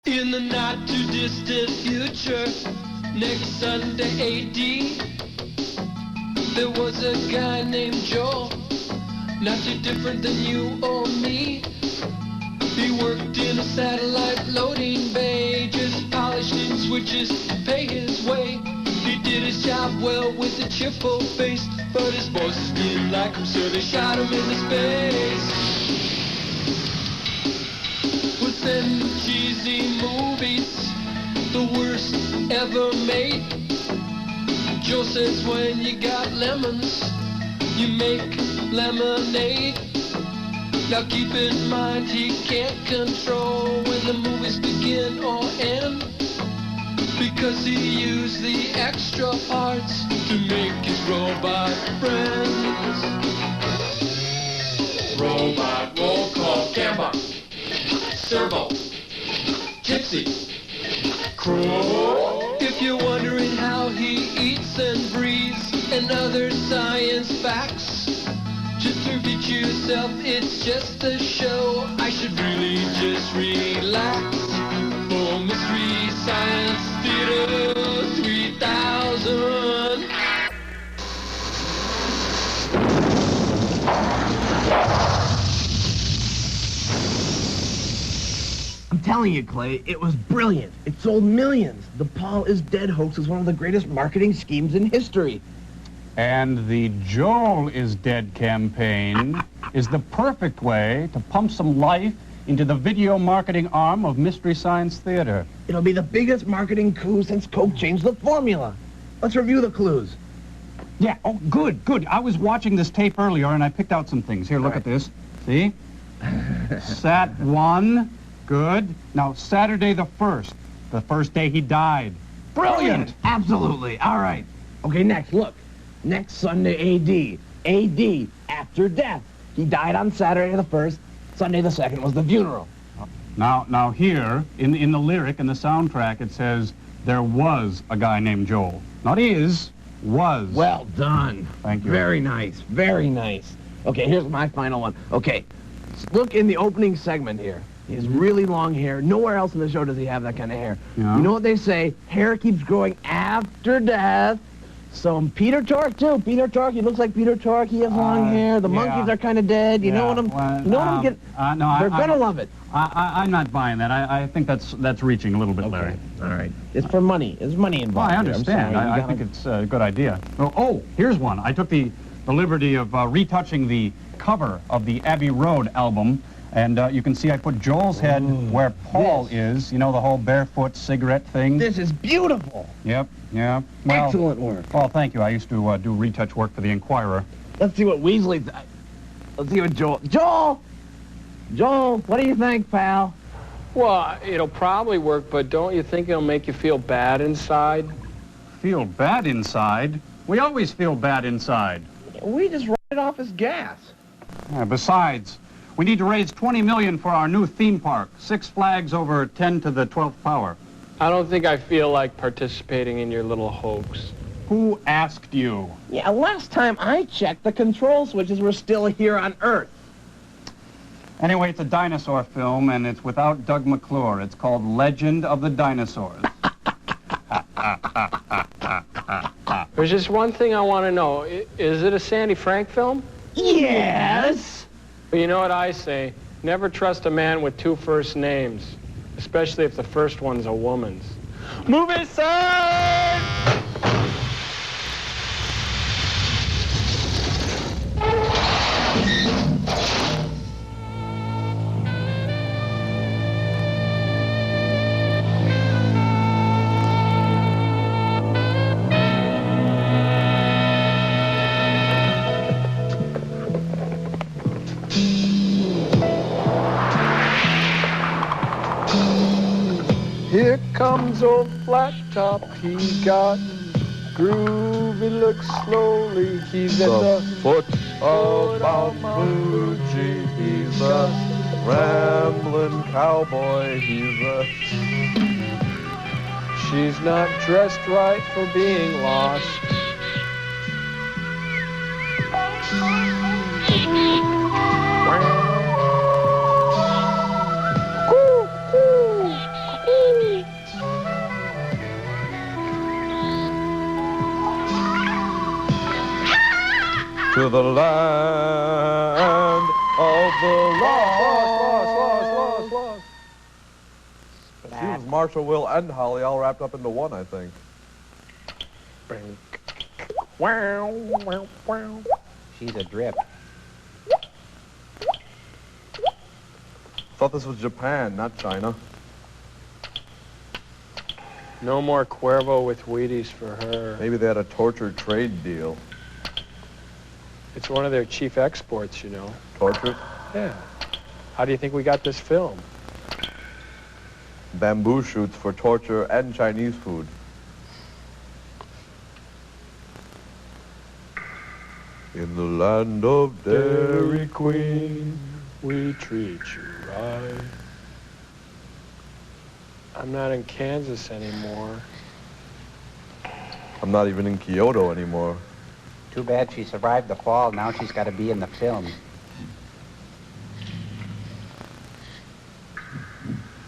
In the not too distant future, next Sunday AD, there was a guy named Joel, not too different than you or me. He worked in a satellite loading bay, just polishing switches to pay his way. He did his job well with a cheerful face, but his bosses didn't like him, so they shot him into space. With them cheesy movies, the worst ever made. Joe says when you got lemons, you make lemonade. Now keep in mind he can't control when the movies begin or end, because he used the extra parts to make his robot friends. Robot roll call, camera, servo, gypsy, crow. If you're wondering how he eats and breathes and other science facts, just repeat yourself, it's just a show. I should really just relax. For Mystery Science Theater 3000. I'm telling you, Clay, it was brilliant. It sold millions. The Paul is Dead hoax is one of the greatest marketing schemes in history. And the Joel is Dead campaign is the perfect way to pump some life into the video marketing arm of Mystery Science Theater. It'll be the biggest marketing coup since Coke changed the formula. Let's review the clues. Yeah, oh, good. I was watching this tape earlier, and I picked out some things. Here, look at this. See? Sat 1, good. Now, Saturday the 1st, the first day he died. Brilliant! Absolutely. All right. Okay, next, look. Next Sunday, AD. AD, after death. He died on Saturday the 1st. Sunday the 2nd was the funeral. Now here, in the lyric, in the soundtrack, it says, there was a guy named Joel. Not is, was. Well done. Thank you. Very nice, very nice. Okay, here's my final one. Okay, look in the opening segment here. He has really long hair. Nowhere else in the show does he have that kind of hair. Yeah. You know what they say? Hair keeps growing after death. So Peter Tork, too. Peter Tork, he looks like Peter Tork. He has long hair. The monkeys are kind of dead. You know what I'm getting? No, they're going to love it. I'm not buying that. I think that's reaching a little bit, Larry. All right. It's for money. There's money involved. I understand. I think it's a good idea. Oh, here's one. I took the liberty of retouching the cover of the Abbey Road album, and you can see I put Joel's head where Paul is. You know, the whole barefoot cigarette thing. This is beautiful. Yep. Well, excellent work. Well, thank you. I used to do retouch work for the Inquirer. Let's see what Weasley... Let's see what Joel... Joel, what do you think, pal? Well, it'll probably work, but don't you think it'll make you feel bad inside? Feel bad inside? We always feel bad inside. We just write it off as gas. Besides, we need to raise $20 million for our new theme park. 6 flags over 10 to the 12th power. I don't think I feel like participating in your little hoax. Who asked you? Yeah, last time I checked, the control switches were still here on Earth. Anyway, it's a dinosaur film, and it's without Doug McClure. It's called Legend of the Dinosaurs. There's just one thing I want to know. Is it a Sandy Frank film? Yes! Well, you know what I say? Never trust a man with 2 first names, especially if the first one's a woman's. Movie sign! Here comes old flat top, he got groovy, looks slowly, he's at the foot of Mount Fuji, he's a rambling cowboy, she's not dressed right for being lost. To the land of the lost. She was Marshall, Will, and Holly all wrapped up into one, I think. She's a drip. Thought this was Japan, not China. No more Cuervo with Wheaties for her. Maybe they had a torture trade deal. It's one of their chief exports, you know. Torture? Yeah. How do you think we got this film? Bamboo shoots for torture and Chinese food. In the land of Dairy Queen, we treat you right. I'm not in Kansas anymore. I'm not even in Kyoto anymore. Too bad she survived the fall. Now she's got to be in the film.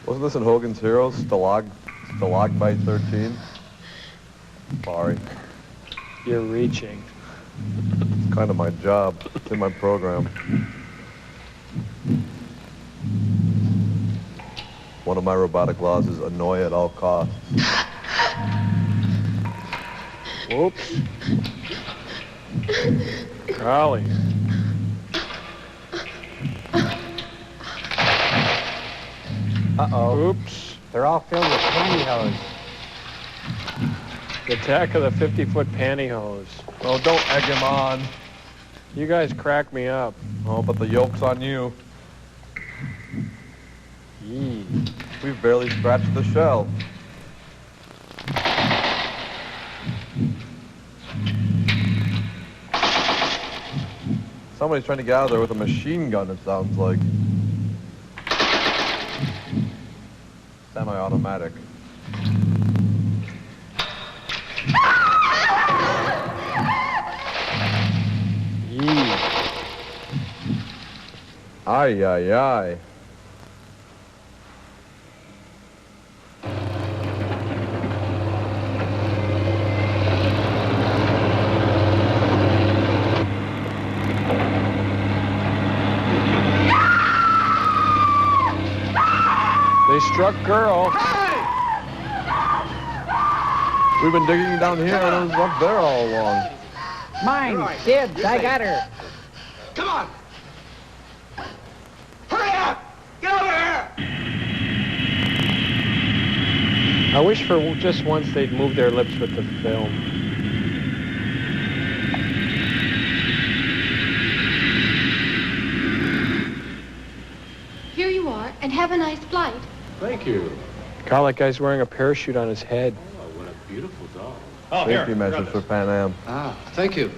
Wasn't this in Hogan's Heroes? Stalagmite 13? Sorry. You're reaching. It's kind of my job. It's in my program. One of my robotic laws is annoy at all costs. Whoops. Golly. Uh-oh. Oops. They're all filled with pantyhose. The attack of the 50-foot pantyhose. Oh, don't egg him on. You guys crack me up. Oh, but the yoke's on you. Yee. We've barely scratched the shell. Somebody's trying to get out of there with a machine gun, it sounds like. Semi-automatic. Yee. Ay, ay, ay. They struck girl. We've been digging down here and it was up there all along. Mine, kids, I got her. Come on! Hurry up! Get over here! I wish for just once they'd move their lips with the film. Here you are, and have a nice flight. Thank you. God, that guy's wearing a parachute on his head. Oh, what a beautiful dog. Safety measures for Pan Am. Ah, thank you.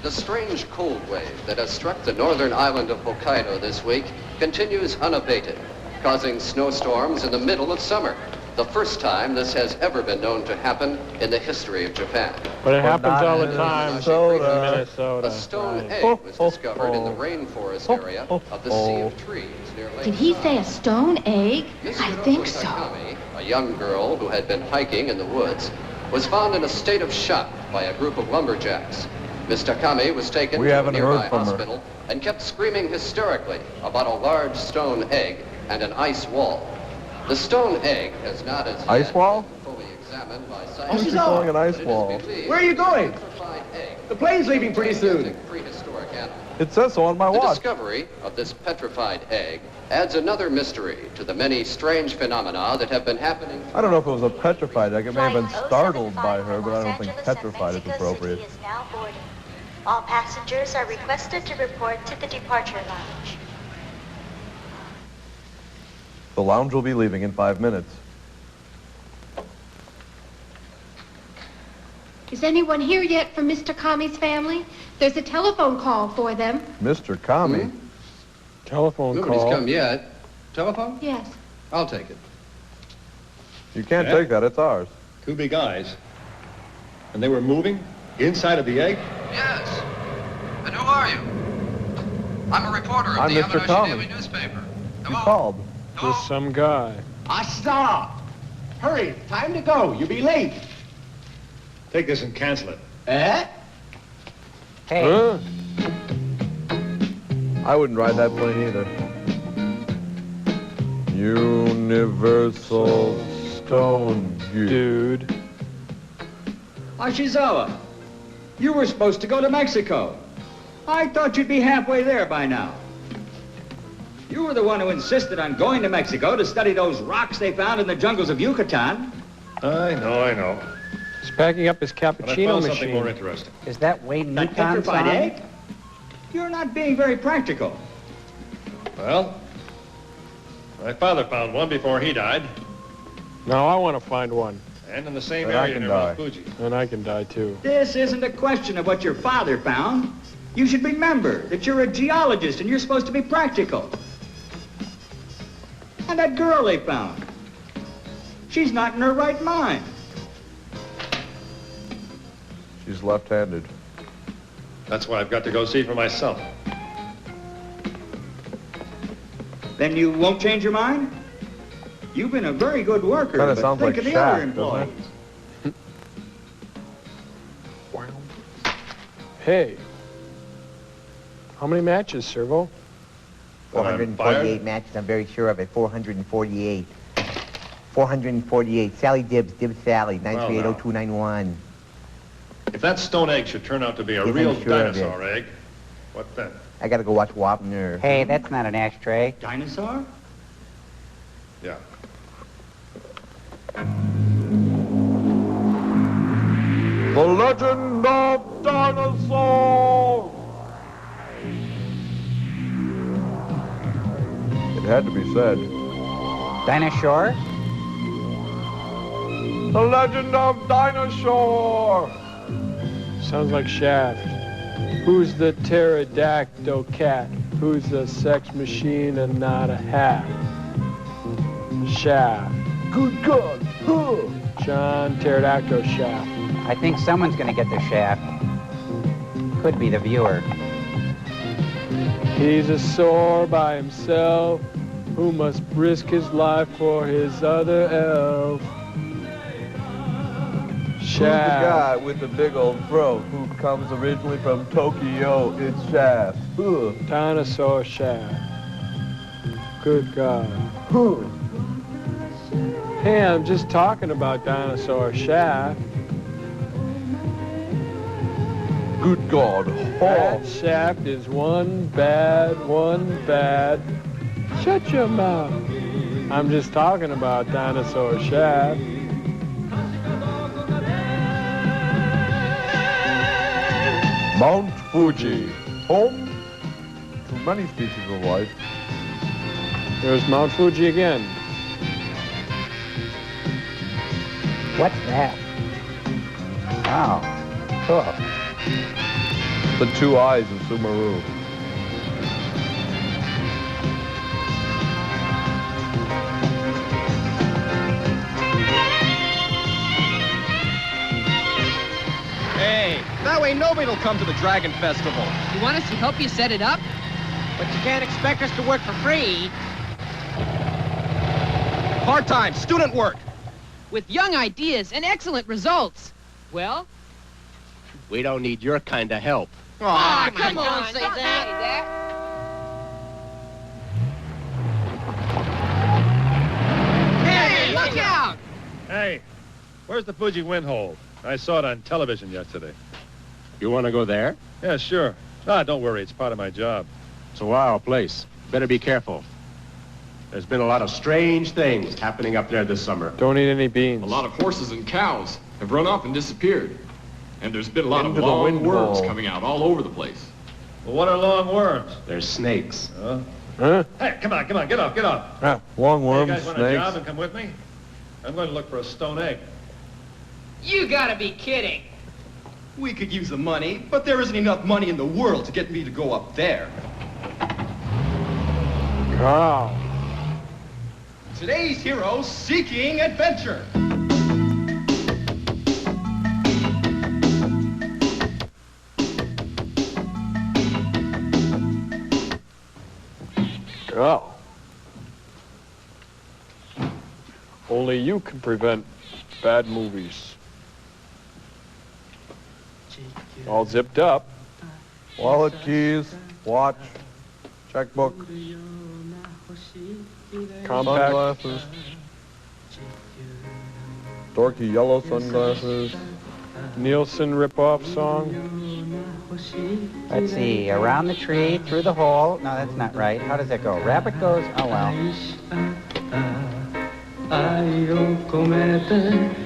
The strange cold wave that has struck the northern island of Hokkaido this week continues unabated, causing snowstorms in the middle of summer. The first time this has ever been known to happen in the history of Japan. But it happens all the time in Minnesota. A stone egg was discovered in the rainforest area of the Sea of Trees near Lake Did he say a stone egg? I think so. Takami, a young girl who had been hiking in the woods, was found in a state of shock by a group of lumberjacks. Miss Takami was taken to a nearby hospital and kept screaming hysterically about a large stone egg and an ice wall. The stone egg has not as ice wall? fully examined by What's scientists. she calling an ice wall? Where are you going? The plane's leaving pretty soon. Prehistoric animal. It says so on my The watch. discovery of this petrified egg adds another mystery to the many strange phenomena that have been happening. I don't know if it was a petrified egg. It may have been startled by her, but I don't think petrified is appropriate. Is now boarding. All passengers are requested to report to the departure lounge. The lounge will be leaving in 5 minutes. Is anyone here yet from Mr. Kami's family? There's a telephone call for them. Mr. Kami? Telephone Nobody's call. come yet. Telephone? Yes. I'll take it. You can't take that. It's ours. 2 big eyes. And they were moving inside of the egg? Yes. And who are you? I'm a reporter of I'm the Mr. Yamanashi Kami. Daily newspaper. You called. Just some guy. Stop! Hurry, time to go. You'll be late. Take this and cancel it. Eh? Hey, Huh? I wouldn't ride that plane either. Universal Stone Dude. Ashizawa, you were supposed to go to Mexico. I thought you'd be halfway there by now. You were the one who insisted on going to Mexico to study those rocks they found in the jungles of Yucatan. I know. He's packing up his cappuccino But I found machine. something more interesting. Is that Wayne That Newton petrified song? egg? You're not being very practical. Well, my father found one before he died. Now I want to find one. And in the same But I area can near die. Mount Fuji. And I can die too. This isn't a question of what your father found. You should remember that you're a geologist and you're supposed to be practical. And that girl they found, she's not in her right mind. She's left-handed. That's why I've got to go see for myself. Then you won't change your mind? You've been a very good worker, Kinda but sounds think like of the other Shaq, doesn't employees. Hey. How many matches, Servo? 448 matches, I'm very sure of it. 448. 448. Sally Dibbs, Sally, 9380291. If that stone egg should turn out to be a Yes, real I'm sure of it. dinosaur egg, what then? I gotta go watch Wapner. Hey, that's not an ashtray. Dinosaur? Yeah. The Legend of Dinosaur! It had to be said. Dinosaur? The Legend of Dinosaur! Sounds like Shaft. Who's the pterodactyl cat? Who's the sex machine and not a hat? Shaft. Good God. Huh. John Pterodactyl Shaft. I think someone's gonna get the shaft. Could be the viewer. He's a sore by himself who must risk his life for his other elf. Who's the guy with the big old throat who comes originally from Tokyo? It's Shaft. Ugh. Dinosaur Shaft. Good God. Huh. Hey, I'm just talking about Dinosaur Shaft. Good God. That shaft is one bad. Shut your mouth. I'm just talking about Dinosaur Shaft. Mount Fuji, home to many species of life. There's Mount Fuji again. What's that? Oh, cool. The two eyes of Sumeru. Hey, that way nobody'll come to the Dragon Festival. You want us to help you set it up? But you can't expect us to work for free. Part-time, student work. With young ideas and excellent results. Well? We don't need your kind of help. Aw, come on, say that. Hey, look out! Hey, where's the Fuji wind hole? I saw it on television yesterday. You want to go there? Yeah, sure. Ah, don't worry. It's part of my job. It's a wild place. Better be careful. There's been a lot of strange things happening up there this summer. Don't eat any beans. A lot of horses and cows have run off and disappeared. And there's been a lot Into of the long wind worms hole. coming out all over the place. Well, what are long worms? They're snakes. Huh? Hey, come on, get off. Long Hey, worms, you guys want a job snakes. and come with me? I'm going to look for a stone egg. You gotta be kidding. We could use the money, but there isn't enough money in the world to get me to go up there. Wow. Today's hero seeking adventure. Oh. Only you can prevent bad movies. All zipped up. Wallet, keys, watch. Checkbook. Compact. Sunglasses. Dorky yellow sunglasses. Nielsen ripoff song. Let's see. Around the tree, through the hole. No, that's not right. How does that go? Rabbit goes. Oh well.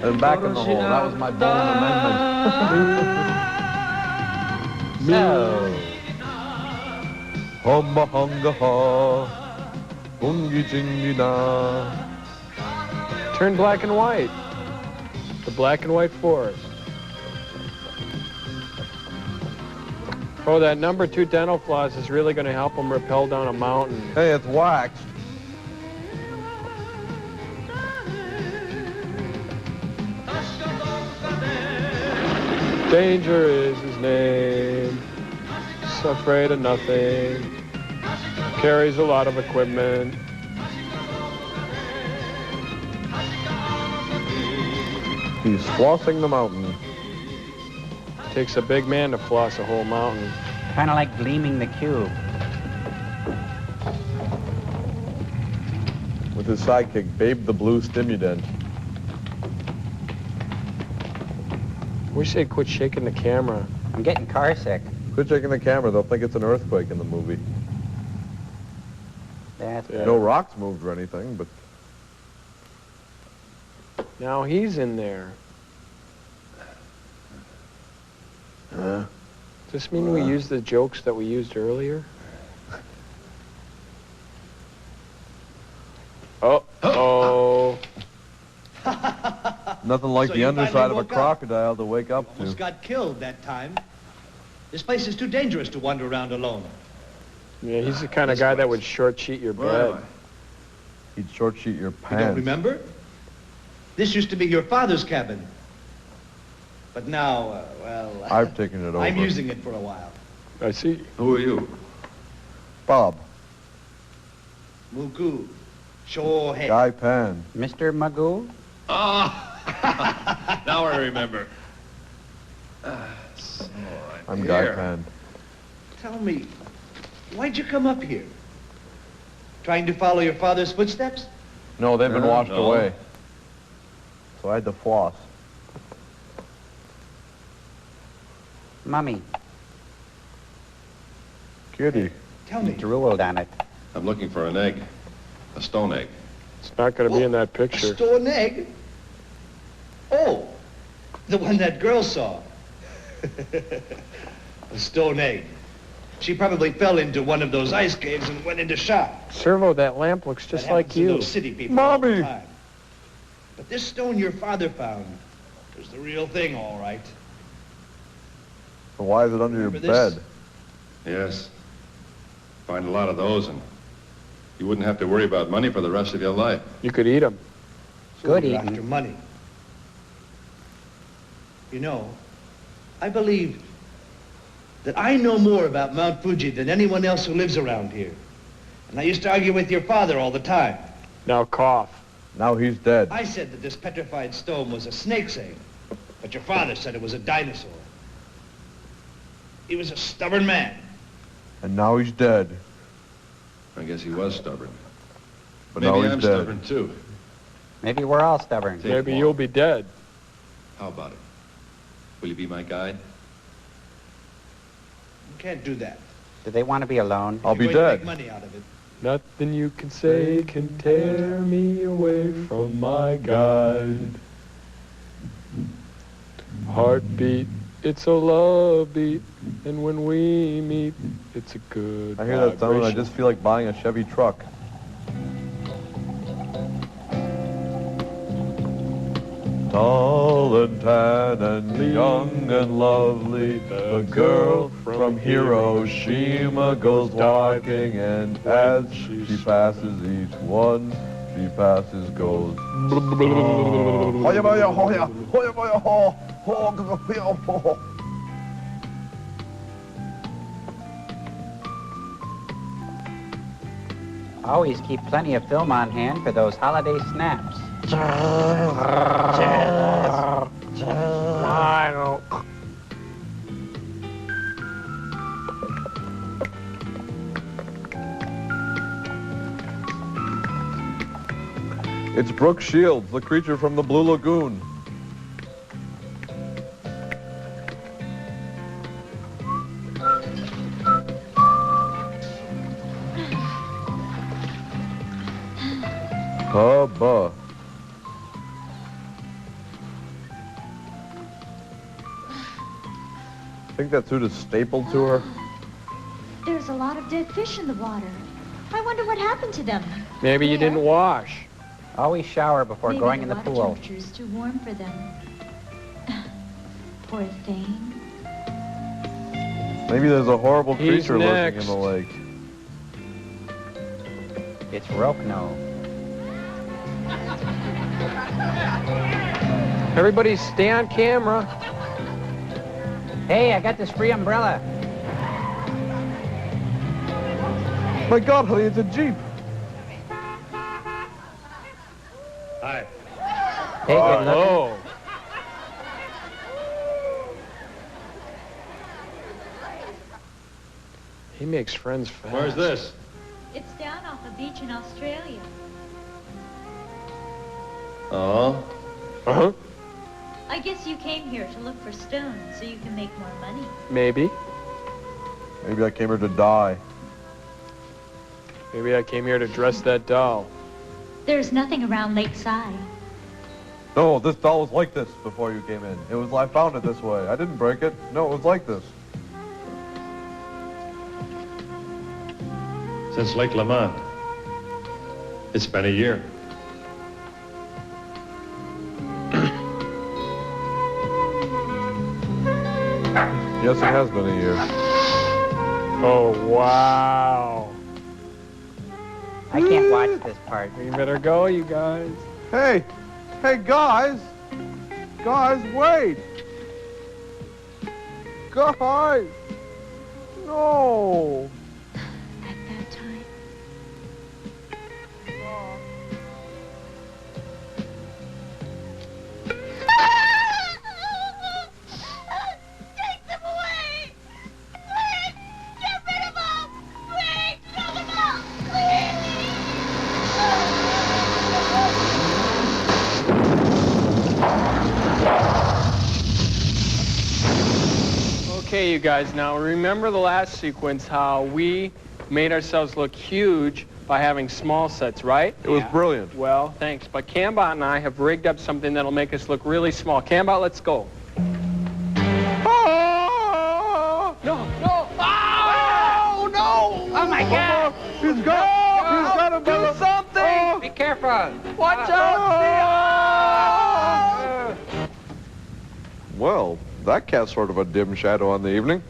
And back in the hole. That was my bold amendment. So. Humba hunga ha. Ungi jingi na. Turn black and white. The black and white forest. Oh, that number 2 dental floss is really going to help him rappel down a mountain. Hey, it's waxed. Danger is his name. He's afraid of nothing. Carries a lot of equipment. He's flossing the mountain. Takes a big man to floss a whole mountain. Kind of like gleaming the cube. With his sidekick, Babe the Blue Stimudent. Wish they'd quit shaking the camera. I'm getting car sick. Quit shaking the camera. They'll think it's an earthquake in the movie. That's No rocks moved or anything, but... Now he's in there. Huh? Does this mean we use the jokes that we used earlier? Uh-oh. Nothing like So the you underside finally of a woke up? crocodile to wake up Almost to. got killed that time. This place is too dangerous to wander around alone. Yeah, he's the kind of guy that would short sheet your Where am bed. He'd short sheet your You don't pants. remember? This used to be your father's cabin. But now, I've taken it over. I'm using it for a while. I see. Who are you? Bob. Mugu. Shohei. Guy Pan. Mr. Magoo? Ah! Now I remember. I'm Guy Pan. Tell me, why'd you come up here? Trying to follow your father's footsteps? No, they've been washed No. away. So I had to floss. Mummy. Kitty. Tell me. Drooled on it. I'm looking for an egg. A stone egg. It's not going to be in that picture. Stone egg? Oh, the one that girl saw. A stone egg. She probably fell into one of those ice caves and went into shock. Servo, that lamp looks just That like happens to you. those city people all the Mommy! time. But this stone your father found was the real thing, all right. So why is it under your Remember this? bed? Yes. Find a lot of those, and you wouldn't have to worry about money for the rest of your life. You could eat them. Good You're eating. after money. You know, I believe that I know more about Mount Fuji than anyone else who lives around here. And I used to argue with your father all the time. Now cough. Now he's dead. I said that this petrified stone was a snake's egg, but your father said it was a dinosaur. He was a stubborn man. And now he's dead. I guess he was stubborn. But Maybe now he's I'm dead. stubborn, too. Maybe we're all stubborn. Take Maybe one. you'll be dead. How about it? Will you be my guide? You can't do that. Do they want to be alone? I'll You're be going to dead. make money out of it. Nothing you can say can tear me away from my guide. Heartbeat, it's a love beat, and when we meet, it's a good I hear that sound and I vibration. just feel like buying a Chevy truck. Tall and tan and young and lovely, the girl from Hiroshima goes walking, and as she passes each one, she passes goes. Hoya boya hoya, hoya boya ho, ho ho ho. Always keep plenty of film on hand for those holiday snaps. It's Brooke Shields, the creature from the Blue Lagoon. Hubba. Think that suit is stapled to her? There's a lot of dead fish in the water. I wonder what happened to them. Maybe you didn't wash. Always shower before Maybe going in the water pool. temperature is too warm for them. Poor thing. Maybe there's a horrible He's creature lurking next. in the lake. It's Rokno. Everybody stay on camera. Hey, I got this free umbrella. My God, honey, it's a Jeep. Hi. Hey, good looking. Oh. He makes friends fast. Where's this? It's down off a beach in Australia. Oh? Uh-huh. I guess you came here to look for stones so you can make more money. Maybe. Maybe I came here to die. Maybe I came here to dress that doll. There's nothing around Lakeside. No, this doll was like this before you came in. I found it this way. I didn't break it. No, it was like this. Since Lake Lamont. It's been a year. Yes, it has been a year. Oh, wow. I can't watch this part. We better go, you guys. Hey! Hey, guys! Guys, wait! Guys! No! At that time. Take them away! Please! Get rid of them! Please! Kill them all! Okay, you guys, now remember the last sequence, how we made ourselves look huge by having small sets, right? It was brilliant. Well, thanks. But Cambot and I have rigged up something that'll make us look really small. Cambot, let's go. Oh! No, no! Oh, no! Oh, my God! He's got him! Do something! Be careful! Watch out! Well, that cast sort of a dim shadow on the evening.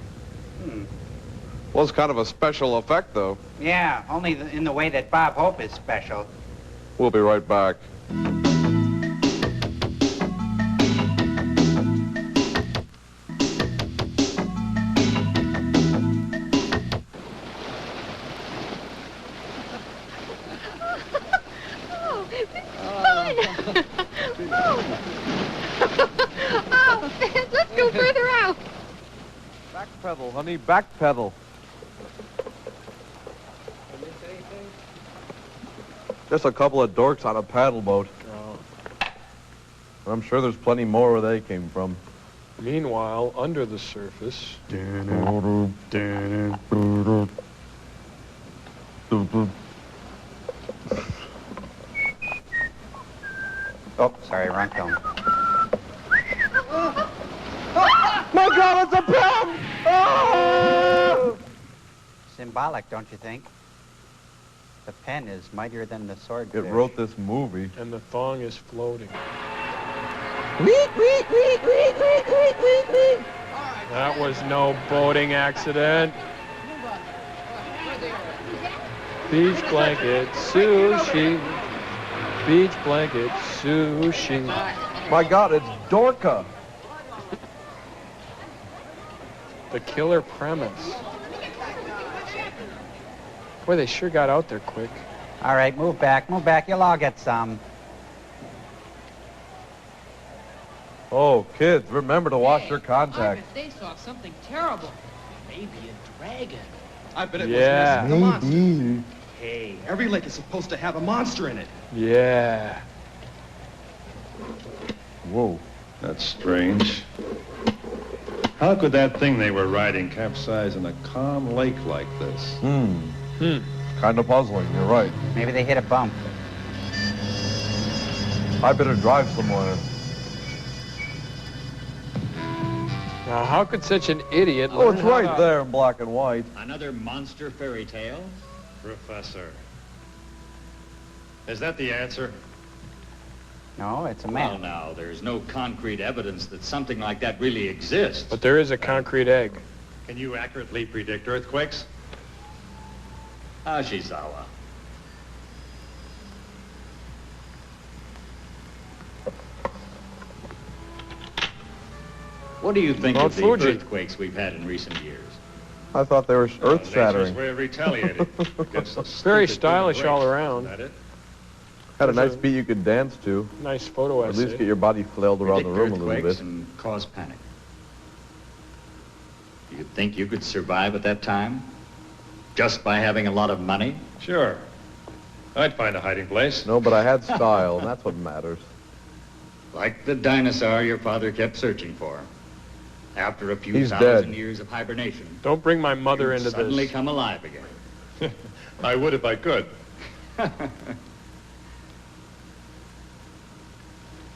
Was kind of a special effect, though. Yeah, only in the way that Bob Hope is special. We'll be right back. Oh, this is fun! Oh, let's go further out. Backpedal, honey, backpedal. Just a couple of dorks on a paddle boat. Oh. I'm sure there's plenty more where they came from. Meanwhile, under the surface... Oh, sorry, wrong film. My God, it's a pen! Oh! Symbolic, don't you think? The pen is mightier than the sword. It wrote this movie. And the thong is floating. That was no boating accident. Beach blanket sushi. Beach blanket sushi. My God, it's Dorca. The killer premise. Boy, they sure got out there quick. All right, move back, you'll all get some. Oh, kids, remember to wash your I contacts. bet they saw something terrible. Maybe a dragon. I bet it Yeah. was the monster. Hey, every lake is supposed to have a monster in it. Yeah. Whoa. That's strange. How could that thing they were riding capsize in a calm lake like this? Kind of puzzling, you're right. Maybe they hit a bump. I better drive somewhere. Now, how could such an idiot Oh, learn it's how right to... there in black and white. Another monster fairy tale? Professor. Is that the answer? No, it's a map. Well, now, there's no concrete evidence that something like that really exists. But there is a concrete egg. Can you accurately predict earthquakes? Ashizawa. What do you think Mount of the Fuji. earthquakes we've had in recent years? I thought they were earth-shattering. Nature's way of retaliating against the Very stupid stylish human all race. around. Isn't that it? Had a nice beat you could dance to. Nice photo At essay. least get your body flailed around the room a little Earthquakes bit. and cause panic. Do you think you could survive at that time? Just by having a lot of money? Sure. I'd find a hiding place. No, but I had style, and that's what matters. Like the dinosaur your father kept searching for. After a few He's thousand dead. years of hibernation, Don't bring my mother you'd into suddenly this. come alive again. I would if I could.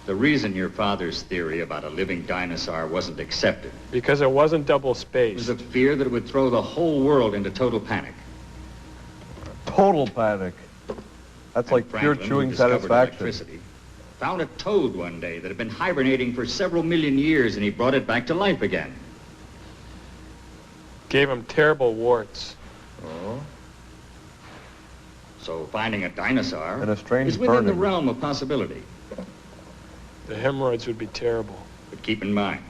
The reason your father's theory about a living dinosaur wasn't accepted Because it wasn't double was spaced. a fear that it would throw the whole world into total panic. Total panic. That's like pure Franklin, who chewing discovered satisfaction. electricity, found a toad one day that had been hibernating for several million years, and he brought it back to life again. Gave him terrible warts. Oh. So finding a dinosaur And a strange is within the burning. realm of possibility. The hemorrhoids would be terrible. But keep in mind,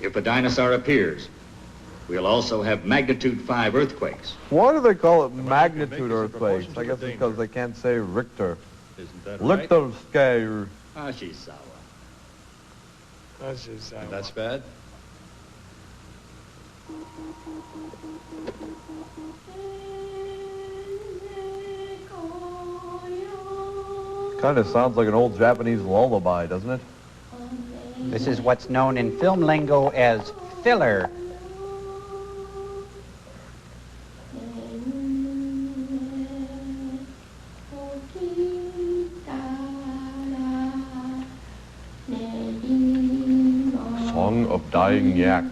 if a dinosaur appears, we'll also have magnitude 5 earthquakes. Why do they call it magnitude make this in earthquakes? proportion to I guess the it's because danger. they can't say Richter. Isn't that right? Richter scale. Ashizawa. That's just... That's bad? Kind of sounds like an old Japanese lullaby, doesn't it? This is what's known in film lingo as filler. Song of Dying Yak.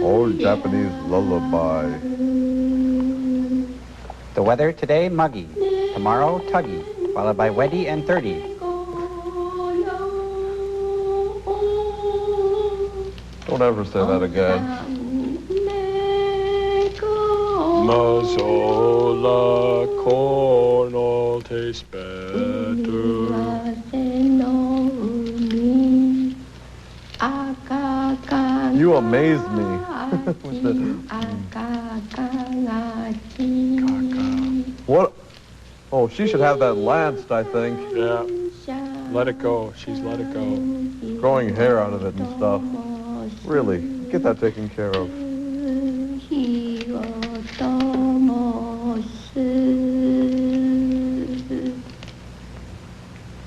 Old Japanese lullaby. The weather today, muggy. Tomorrow, tuggy. Followed by wetty and 30. Don't ever say that again. Mazola corn all tastes better. You amaze me. With the, what? Oh, she should have that lanced, I think. Yeah. Let it go. She's let it go. Growing hair out of it and stuff. Really, get that taken care of.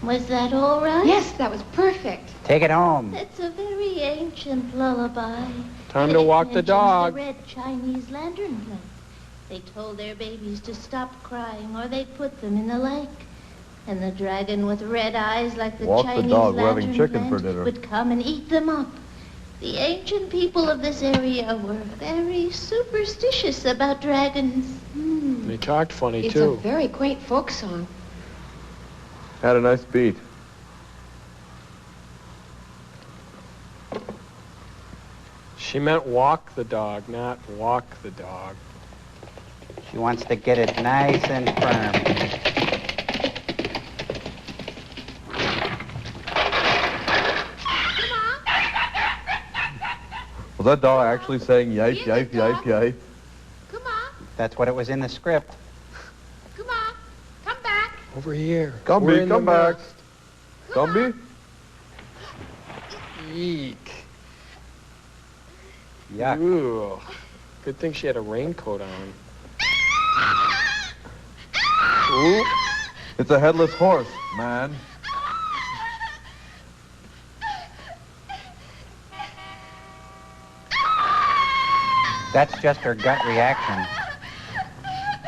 Was that all right? Yes, that was perfect. Take it home. It's a very ancient lullaby. Time to walk the Mentions dog. The red Chinese lantern play. They told their babies to stop crying or they'd put them in the lake. And the dragon with red eyes like the Walk the Chinese dog, we're having lantern chicken for plant dinner. would come and eat them up. The ancient people of this area were very superstitious about dragons. They talked funny, It's too. a very quaint folk song. Had a nice beat. She meant walk the dog, not walk the dog. She wants to get it nice and firm. Was that dog actually saying yipe, yipe, yipe, yipe? Come on, That's what it was in the script. come on. Come back. Over here. We're Gumby, in come the back. nest. Gumby? Eek. Yuck. Ooh. Good thing she had a raincoat on. Ooh. It's a headless horse, man. That's just her gut reaction.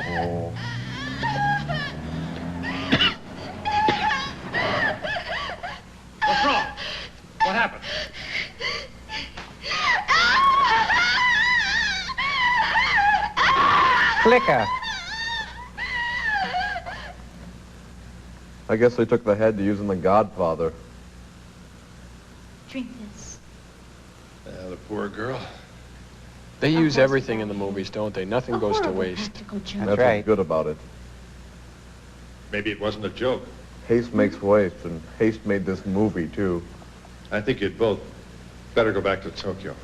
Oh. What's wrong? What happened? Flicker. I guess they took the head to using The Godfather. Drink this. The poor girl. They use everything in the movies, don't they? Nothing goes to waste. That's what's good about it. Maybe it wasn't a joke. Haste makes waste, and haste made this movie, too. I think you'd both better go back to Tokyo.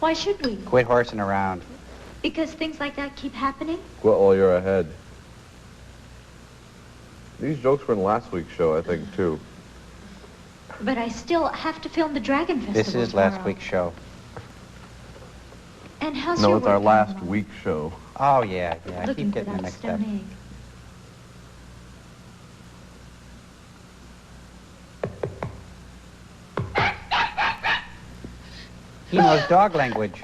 Why should we? Quit horsing around. Because things like that keep happening? Quit while you're ahead. These jokes were in last week's show, I think, too. But I still have to film the Dragon Festival This is tomorrow. last week's show. And how's No, your it's our work last going? week's show. Oh, yeah. I Looking keep for getting them that mixed up. stone egg. He knows dog language.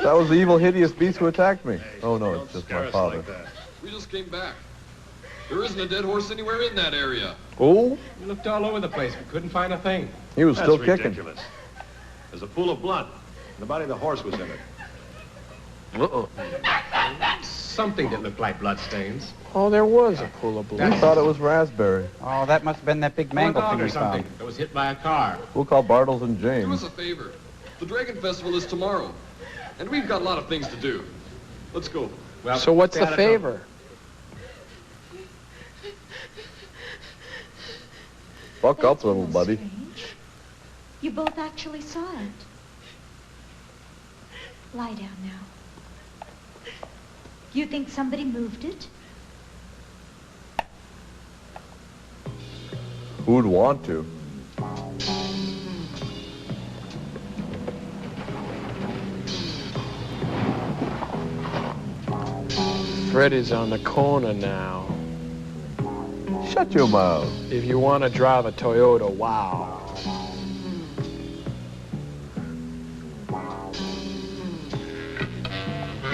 That was the evil, hideous beast who attacked me. Oh, no, it's just my father. We just came back. There isn't a dead horse anywhere in that area. Oh? We looked all over the place. We couldn't find a thing. He was still That's kicking. ridiculous. There's a pool of blood. The body of the horse was in it. Uh-oh. Something that looked like blood stains. Oh, there was a pool of blood. We thought it was raspberry. Oh, that must have been that big Or a mangle dog thing or we something found. that was hit by a car. We'll call Bartles and Do us James. a favor. The Dragon Festival is tomorrow. And we've got a lot of things to do. Let's go. Well, So what's stay the out of trouble. favor? Buck up, little buddy. Strange. You both actually saw it. Lie down now. You think somebody moved it? Who'd want to? Freddy's on the corner now. Shut your mouth. If you want to drive a Toyota, wow.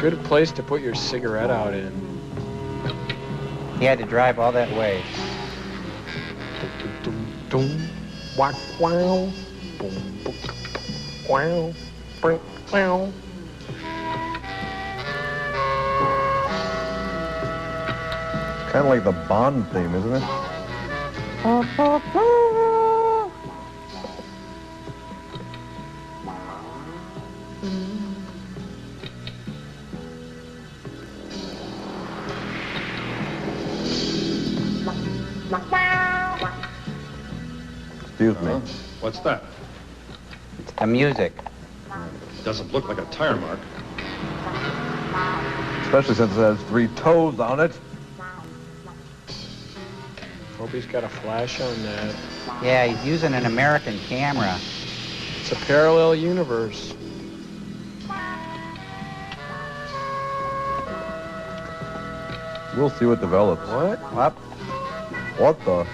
Good place to put your cigarette out in. He had to drive all that way. Dum, whack, wow, boom, boom, wow, brink, wow. Kind of like the Bond theme, isn't it? Excuse me. What's that? It's the music. Doesn't look like a tire mark. Especially since it has 3 toes on it. Hope he's got a flash on that. Yeah, he's using an American camera. It's a parallel universe. We'll see what develops. What? What? What the?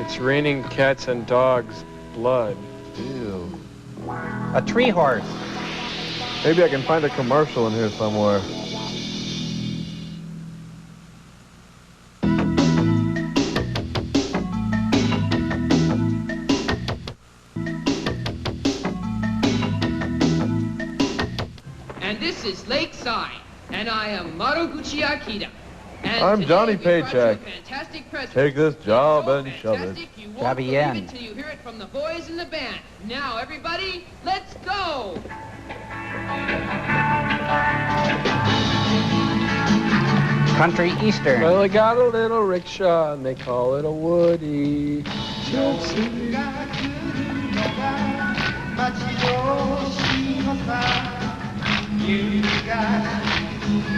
It's raining cats and dogs' blood. Ew. A tree horse. Maybe I can find a commercial in here somewhere. And this is Lakeside, and I am Maruguchi Akita. And I'm today Johnny we brought you a Paycheck. fantastic present. Take this job So and shove it. fantastic, you won't Jobby believe yen. it till you hear it from the boys in the band. Now, everybody, let's go! Country Eastern. Well, they got a little rickshaw, and they call it a Woody.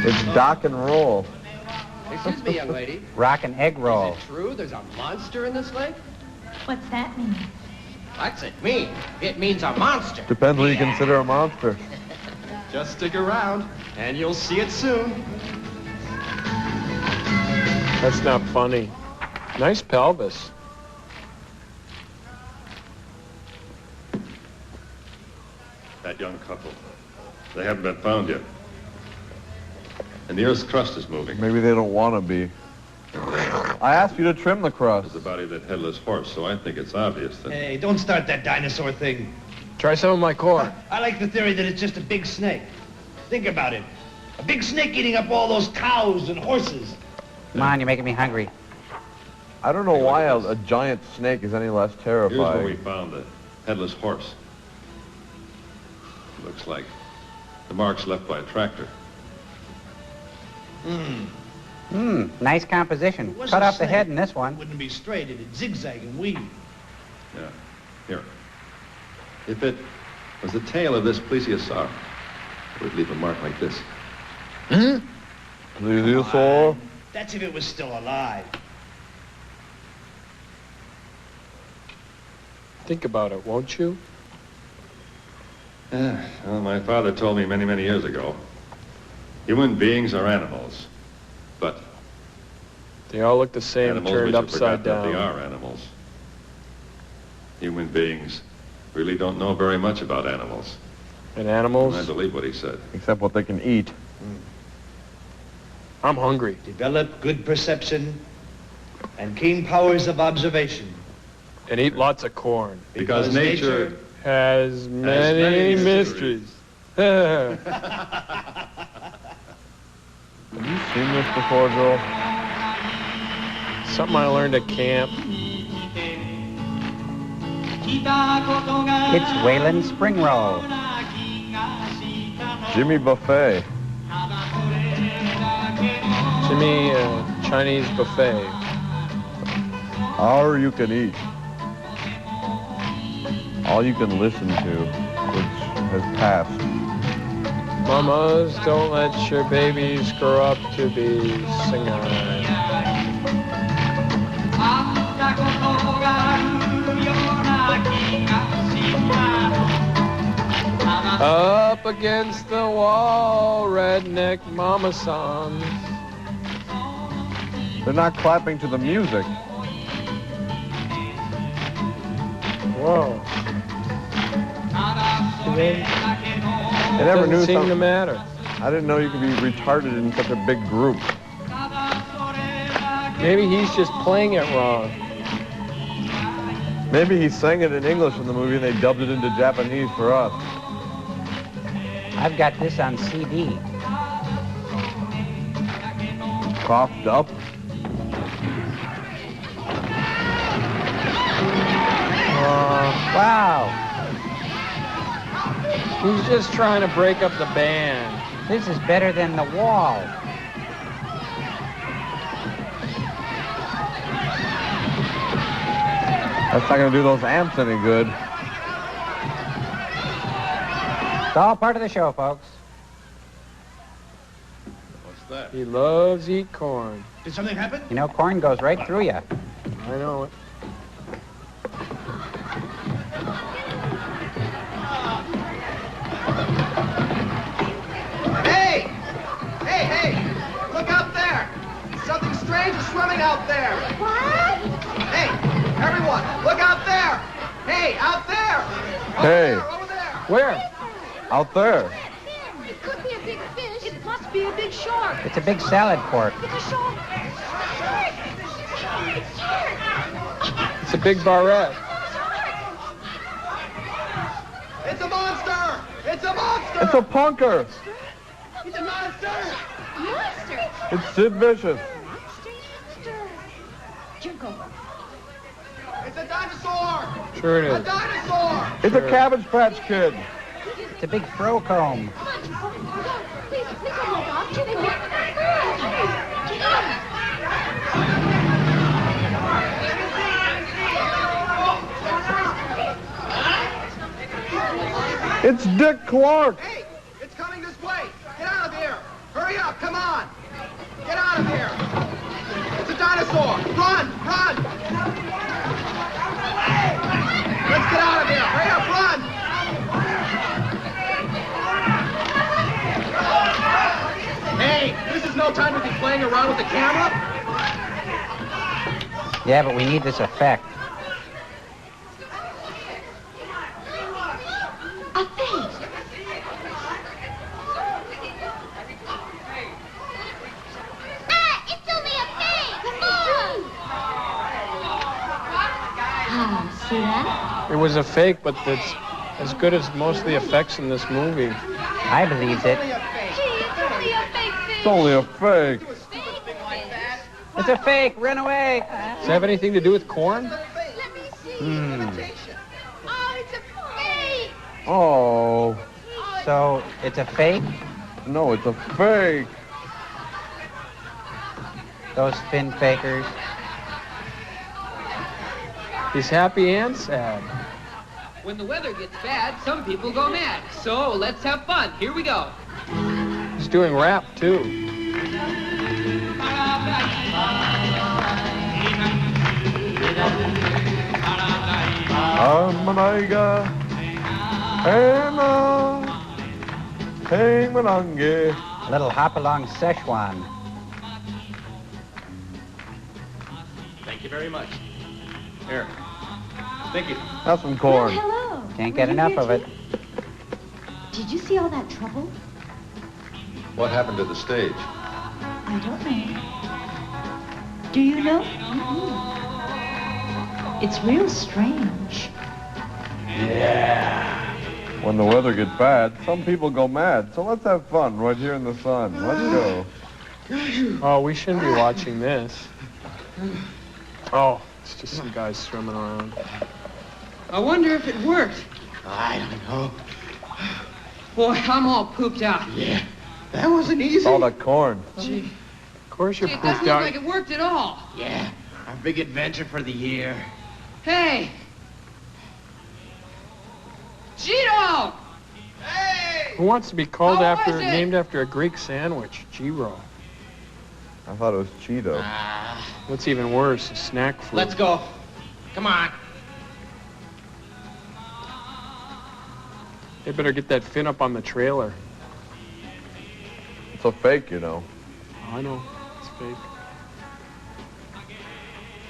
It's Dock and Roll. Excuse me, young lady. Rock and egg roll. Is it true there's a monster in this lake? What's that mean? What's it mean? It means a monster. Depends what you consider a monster. Just stick around, and you'll see it soon. That's not funny. Nice pelvis. that young couple. They haven't been found yet. And the Earth's crust is moving. Maybe they don't want to be. I asked you to trim the crust. It's the body of that headless horse, so I think it's obvious that... Hey, don't start that dinosaur thing. Try some of my corn. I like the theory that it's just a big snake. Think about it. A big snake eating up all those cows and horses. Come on, you're making me hungry. I don't know why a giant snake is any less terrifying. Here's where we found the headless horse. Looks like the marks left by a tractor. Nice composition. Cut off the head in this one. It wouldn't be straight, it'd zigzag and weave. Yeah. Here. If it was the tail of this plesiosaur, it would leave a mark like this. Plesiosaur? That's if it was still alive. Think about it, won't you? Well, my father told me many, many years ago, human beings are animals, but they all look the same, animals turned which have upside forgotten that down. they are animals. Human beings really don't know very much about animals. And animals? And I believe what he said. Except what they can eat. I'm hungry. Develop good perception and keen powers of observation. And eat lots of corn. Because nature has many mysteries. Have you seen this before, Joel? Something I learned at camp. It's Wayland Spring Roll. Jimmy Buffet. Jimmy Chinese buffet. All you can eat. All you can listen to, which has passed. Mamas, don't let your babies grow up to be singers. Up against the wall, redneck mama songs. They're not clapping to the music. Whoa. I never knew seem to matter. I didn't know you could be retarded in such a big group. Maybe he's just playing it wrong. Maybe he sang it in English in the movie and they dubbed it into Japanese for us. I've got this on CD. Coughed up. Wow. He's just trying to break up the band. This is better than The Wall. That's not going to do those amps any good. It's all part of the show, folks. What's that? He loves eat corn. Did something happen? You know, corn goes right through you. I know it. Hey! Hey, hey! Look out there! Something strange is swimming out there! What? Hey, everyone, look out there! Hey, out there! Hey. Over there! Where? Out there. It could be a big fish. It must be a big shark. It's a big salad fork. It's a shark. Shark! It's shark! It's a big barrette. It's a monster! It's a monster! It's a punker. It's a monster! Monster! It's Sid Vicious. Monster! Jingle. It's a dinosaur! Sure it A is. dinosaur! It's a Cabbage Patch Kid. It's a big fro comb. Come on, go. Please don't hold on. Jimmy, It's Dick Clark. Hey, it's coming this way! Get out of here! Hurry up, come on! Get out of here! It's a dinosaur! Run! Run! Let's get out of here! Hurry up, run! Hey, this is no time to be playing around with the camera! Yeah, but we need this effect. a face. See that? It was a fake, but it's as good as most of the effects in this movie. I believe it. It's only a fake. It's a fake. Run away. Does it have anything to do with corn? Oh. So, it's a fake? No, it's a fake. Those fin fakers. He's happy and sad. When the weather gets bad, some people go mad. So let's have fun. Here we go. He's doing rap, too. Amaniga, Hena, Hengmanange. Little hop-along Szechuan. Thank you very much. Here. Thank you. Have some corn. Hello. Can't get enough of it. Did you see all that trouble? What happened to the stage? I don't know. Do you know? It's real strange. Yeah. When the weather gets bad, some people go mad. So let's have fun right here in the sun. Let's go. Oh, we shouldn't be watching this. Oh, it's just some guys swimming around. I wonder if it worked. I don't know. Boy, I'm all pooped out. Yeah, that wasn't easy. All that corn. Gee. Of course you're It doesn't pooped look out. like it worked at all. Yeah, our big adventure for the year. Hey! Cheeto! Who wants to be called How was it? named after a Greek sandwich? Gyro. I thought it was Cheeto. What's even worse, a snack food. Let's go. Come on. They better get that fin up on the trailer. It's a fake, you know. I know, it's fake.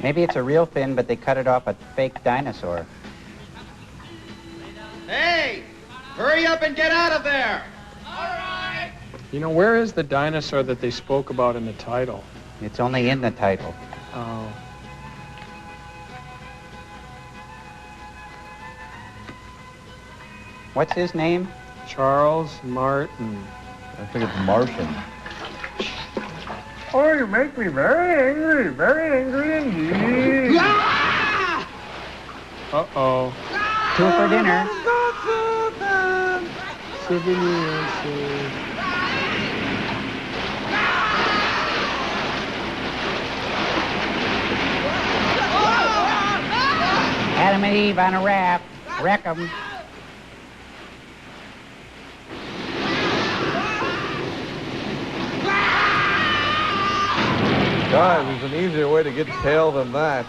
Maybe it's a real fin, but they cut it off a fake dinosaur. Hey! Hurry up and get out of there! You know, where is the dinosaur that they spoke about in the title? It's only in the title. Oh. What's his name? Charles Martin. I think it's Martian. Oh, you make me very angry indeed. Uh-oh. 2 for dinner. Adam and Eve on a raft. Wreck 'em. Guys, there's an easier way to get tail than that.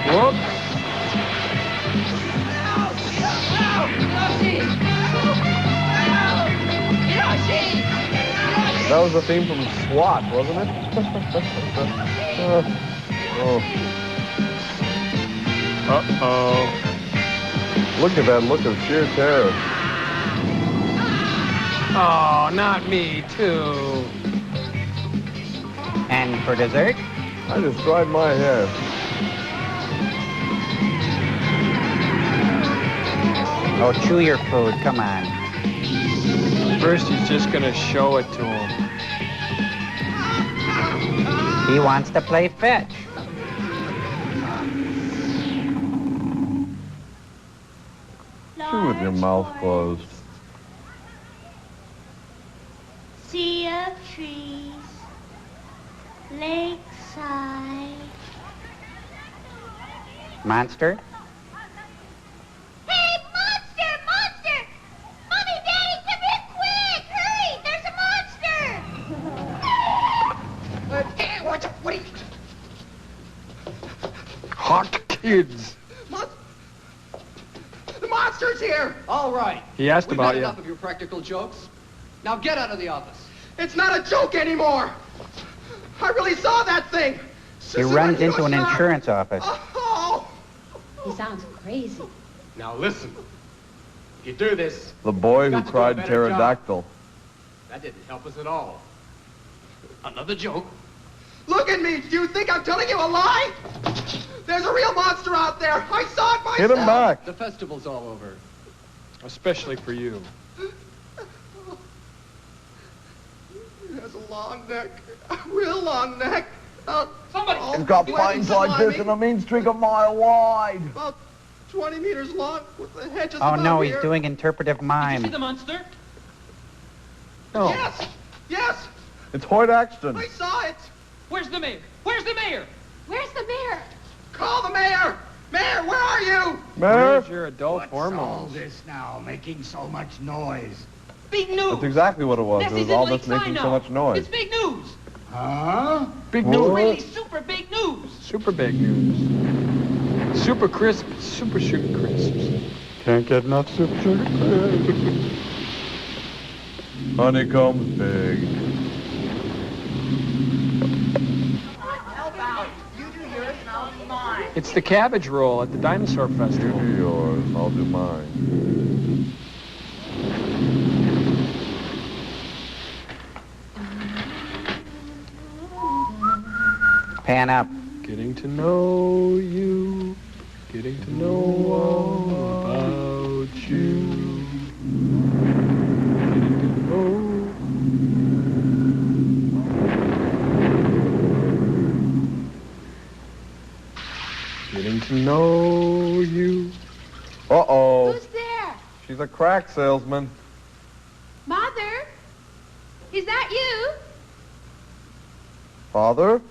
Whoops. That was the theme from SWAT, wasn't it? Oh. Uh-oh. Look at that look of sheer terror. Oh, not me, too. And for dessert? I just dried my hair. Oh, chew your food. Come on. First, he's just going to show it to him. He wants to play fetch. Chew with your mouth closed. Sea of trees, lakeside. Monster? Hey, monster! Monster! Mommy, Daddy, come here quick! Hurry! There's a monster! Hey, what are you... Hot kids. The monster's here! All right. He asked We've about had you. enough of your practical jokes. Now get out of the office. It's not a joke anymore! I really saw that thing! He runs into an insurance office. Oh! He sounds crazy. Now listen. If you do this, The boy who got to do a cried better pterodactyl. that didn't help us at all. Another joke. Look at me. Do you think I'm telling you a lie? There's a real monster out there. I saw it myself. Hit him back. The festival's all over. Especially for you. He has a long neck. A real long neck. Somebody! It's got fangs like this and a mean streak a mile wide. About 20 meters long with the hedges Oh, about no, here. he's doing interpretive mime. See the monster? No. Yes! Yes! It's Hoyt Axton. I saw it! Where's the mayor? Where's the mayor? Where's the mayor? Call the mayor! Mayor, where are you? Mayor? Where's your adult hormones? all this now, making so much noise? Big news! That's exactly what it was. It Nessie's was all in this Lake making so Sinai. much noise. It's big news! Huh? Big It's news. really super big news! Super big news. Super crisp, super sugar crisps. Can't get enough super sugar crisps. Honeycomb's big. Help out. You do yours and I'll do mine. It's the cabbage roll at the Dinosaur Festival. You do yours, I'll do mine. Pan up. Getting to know you. Getting to know all about you. Getting to know. Getting to know you. Uh-oh. Who's there? She's a crack salesman. Mother? Is that you? Father?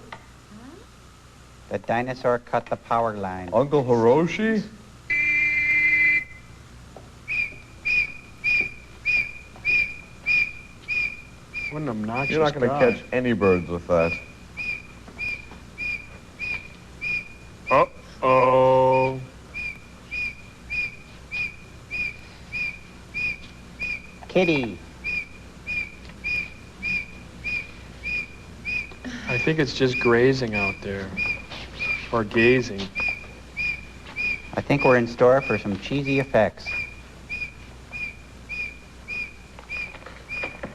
The dinosaur cut the power line. Uncle Hiroshi? What an obnoxious You're not going to guy. catch any birds with that. Uh-oh. Kitty. I think it's just grazing out there. Or gazing. I think we're in store for some cheesy effects.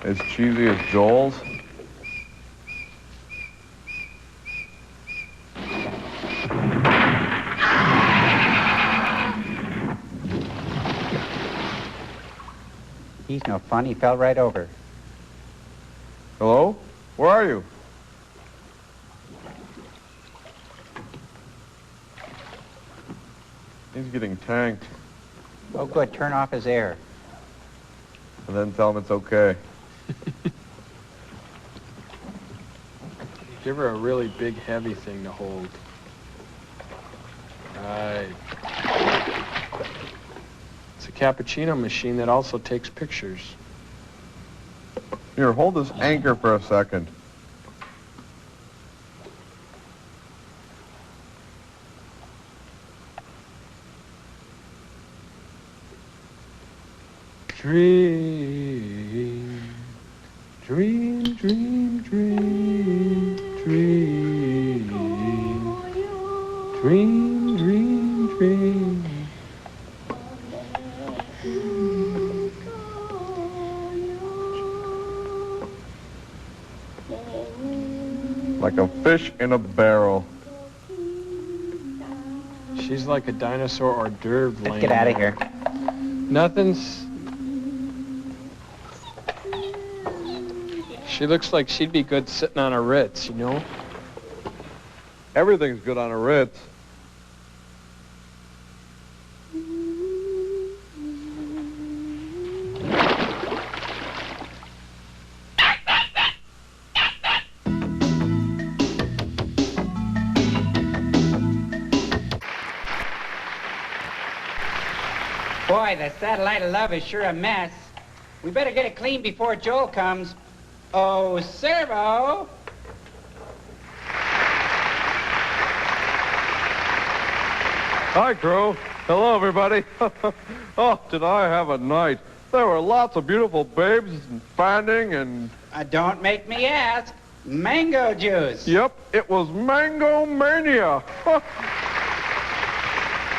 As cheesy as Joel's. He's no fun. He fell right over. Hello? Where are you? He's getting tanked. Oh, good. Turn off his air. And then tell him it's okay. Give her a really big, heavy thing to hold. Right. It's a cappuccino machine that also takes pictures. Here, hold this anchor for a second. Dream, dream, dream, dream, dream, dream, dream, dream. Like a fish in a barrel. She's like a dinosaur hors d'oeuvre. Let's get out of here. Nothing's... She looks like she'd be good sitting on a Ritz, you know? Everything's good on a Ritz. Boy, the satellite of love is sure a mess. We better get it clean before Joel comes. Oh, servo! Hi, crew. Hello, everybody. Oh, did I have a night. There were lots of beautiful babes and fanning and... Don't make me ask. Mango juice. Yep, it was Mango Mania.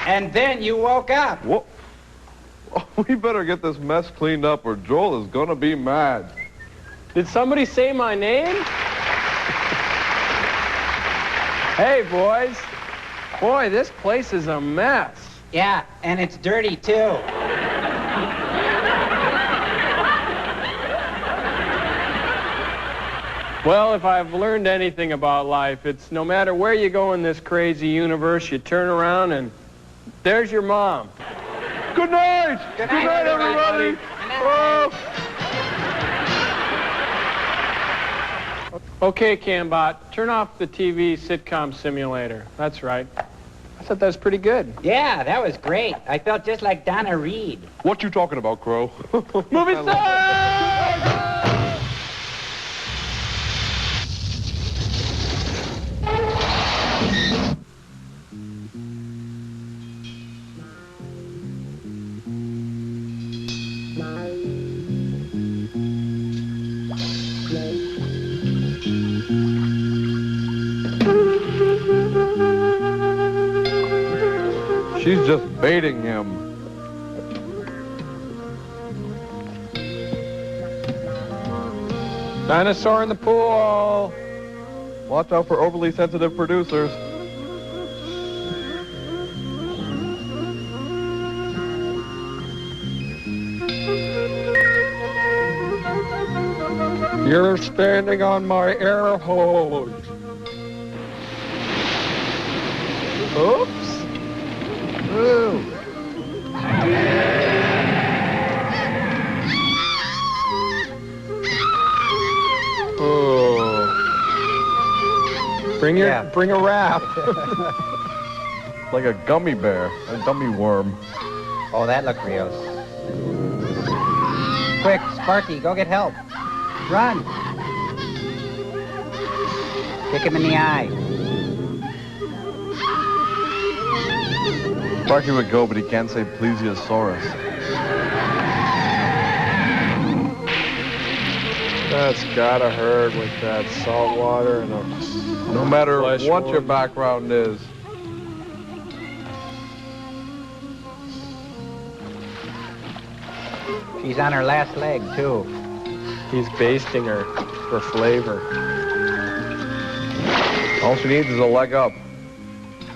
And then you woke up. Whoa. Oh, we better get this mess cleaned up or Joel is gonna be mad. Did somebody say my name? Hey, boys. Boy, this place is a mess. Yeah, and it's dirty, too. Well, if I've learned anything about life, it's no matter where you go in this crazy universe, you turn around and there's your mom. Good night! Good night, everybody! Okay, Cambot, turn off the TV sitcom simulator. That's right. I thought that was pretty good. Yeah, that was great. I felt just like Donna Reed. What you talking about, Crow? Movie star! She's just baiting him. Dinosaur in the pool. Watch out for overly sensitive producers. You're standing on my air hose. Oops. Ooh. Oh. Bring a wrap. Like a gummy bear, a gummy worm. Oh, that looked real. Quick, Sparky, go get help. Run. Kick him in the eye. Sparky would go, but he can't say plesiosaurus. That's gotta hurt with that salt water and a No matter what wound. your background is. She's on her last leg, too. He's basting her for flavor. All she needs is a leg up.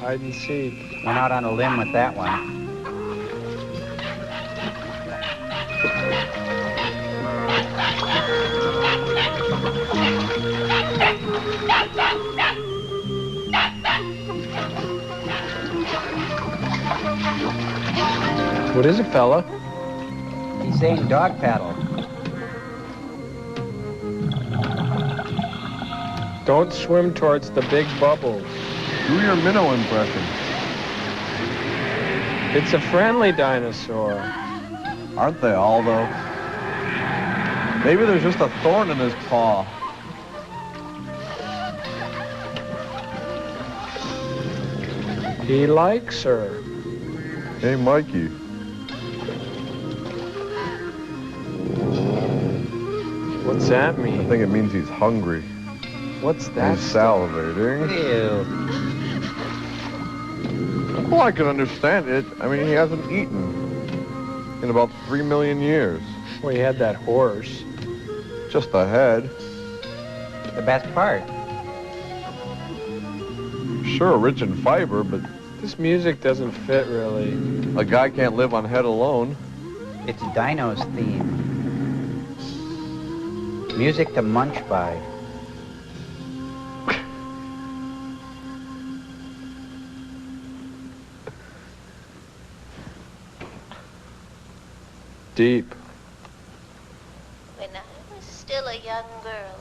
Hide and seek. Went out on a limb with that one. What is it, fella? He's saying dog paddle. Don't swim towards the big bubbles. Do your minnow impression. It's a friendly dinosaur. Aren't they all, though? Maybe there's just a thorn in his paw. He likes her. Hey, Mikey. What's that mean? I think it means he's hungry. What's that? He's salivating. Ew. Well, I can understand it. I mean, he hasn't eaten in about 3 million years. Well, he had that horse. Just the head. The best part. Sure, rich in fiber, but This music doesn't fit, really. a guy can't live on head alone. It's Dino's theme. Music to munch by. Deep. When I was still a young girl,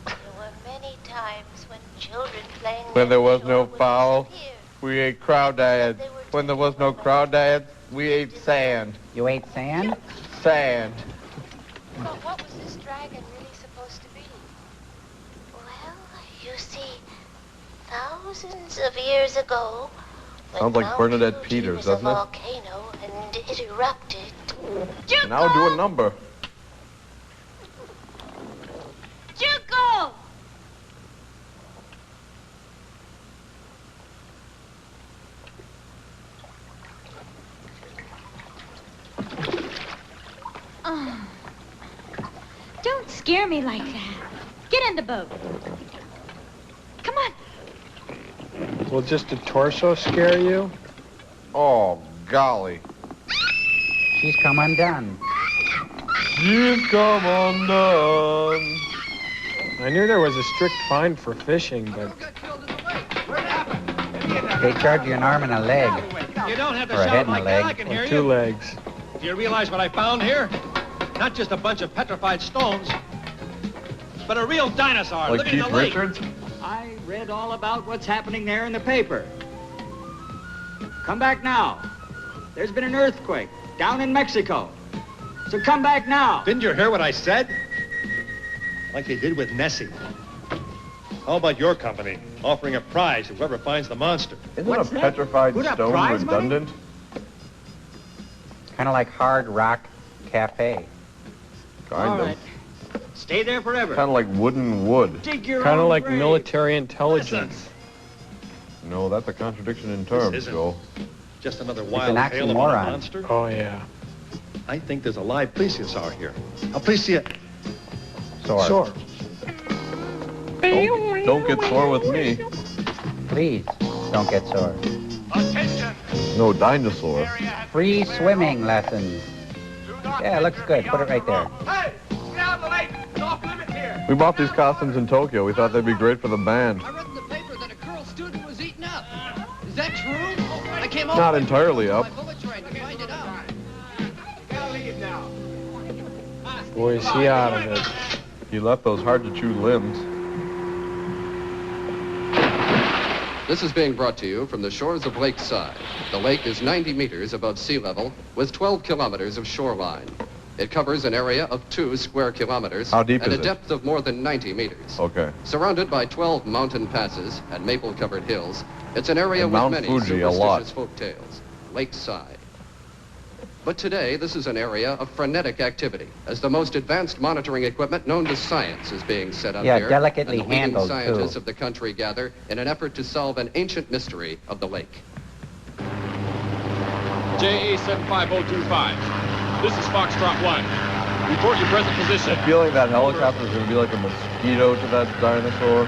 there were many times when children playing When there was no would foul, disappear. we ate crawdads. When there was no crawdads, we ate sand. You ate sand? Sand. But what was this dragon really supposed to be? Well, you see, thousands of years ago, when Sounds like Mount Bernadette Fuji Peters, was doesn't a it? volcano and it erupted. Now do a number. Juco! Oh. Don't scare me like that. Get in the boat. Come on. Will just a torso scare you? Oh, golly. She's come undone. She's come undone. I knew there was a strict fine for fishing, but... They charge you an arm and a leg. You don't have to Or a head shout and a like that. leg. I can hear Or you. 2 legs. Do you realize what I found here? Not just a bunch of petrified stones, but a real dinosaur Like living in Keith the lake. Richards? I read all about what's happening there in the paper. Come back now. There's been an earthquake down in Mexico. So come back now. Didn't you hear what I said? Like they did with Nessie. How about your company offering a prize to whoever finds the monster? Isn't a petrified stone redundant? Kind of like Hard Rock Cafe. Kind of. Stay there forever. Kind of like wooden wood. Dig your Kind of own like grave. military intelligence. No, that's a contradiction in terms, isn't. Joe. Just another an wild tale about a oxymoron. monster? Oh, yeah. I think there's a live plesiosaur here. A plesio... Sore. Don't get sore with me. Please, don't get sore. No dinosaur. Free swimming lessons. Yeah, looks good. Put it right there. Hey! Get out of the lake! It's off limits here! We bought these costumes in Tokyo. We thought they'd be great for the band. I read in the paper that a girl student was eaten up. Is that true? I came over Not entirely up. my bullet train to find it out. Gotta leave now. Boy, is he out of it. He left those hard-to-chew limbs. This is being brought to you from the shores of Lake Side. The lake is 90 meters above sea level with 12 kilometers of shoreline. It covers an area of 2 square kilometers How deep and is a it? depth of more than 90 meters. Okay. Surrounded by 12 mountain passes and maple-covered hills, it's an area And with Mount many Fuji, a lot. superstitious folk tales. Lake Side. But today, this is an area of frenetic activity, as the most advanced monitoring equipment known to science is being set up Yeah, here. delicately and the leading handled, scientists too. of the country gather in an effort to solve an ancient mystery of the lake. JA 75025. This is Foxtrot 1. Report your present position. I feel like that helicopter is going to be like a mosquito to that dinosaur.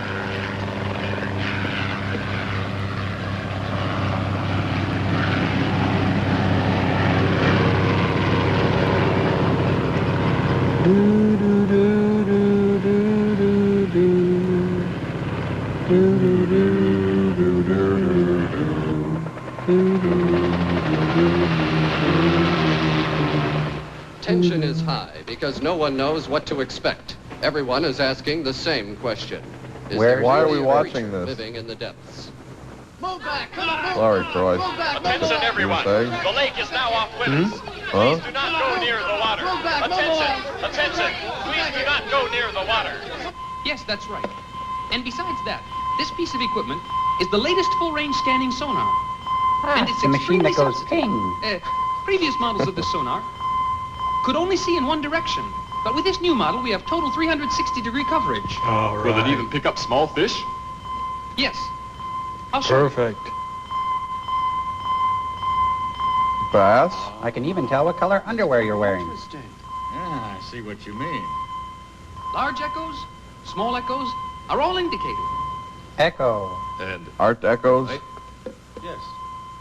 Tension is high because no one knows what to expect. Everyone is asking the same question. Is Where- there Why are really we a watching creature this? living in the depths? Move back! Come on, move! Sorry, Troy. Move back! Attention, everyone. saying? The lake is now off limits. Huh? Do not go near the water. Move back, move Attention, attention. Please do not go near the water. Yes, that's right. And besides that, this piece of equipment is the latest full-range scanning sonar. And it's the machine that extremely goes sensitive. ping. Previous models of the sonar could only see in one direction. But with this new model, we have total 360-degree coverage. All Will it right. even pick up small fish? Yes. I'll show you. Perfect. Bass? I can even tell what color underwear you're wearing. Interesting. Ah, I see what you mean. Large echoes, small echoes are all indicated. Echo. And Art echoes? Right. Yes,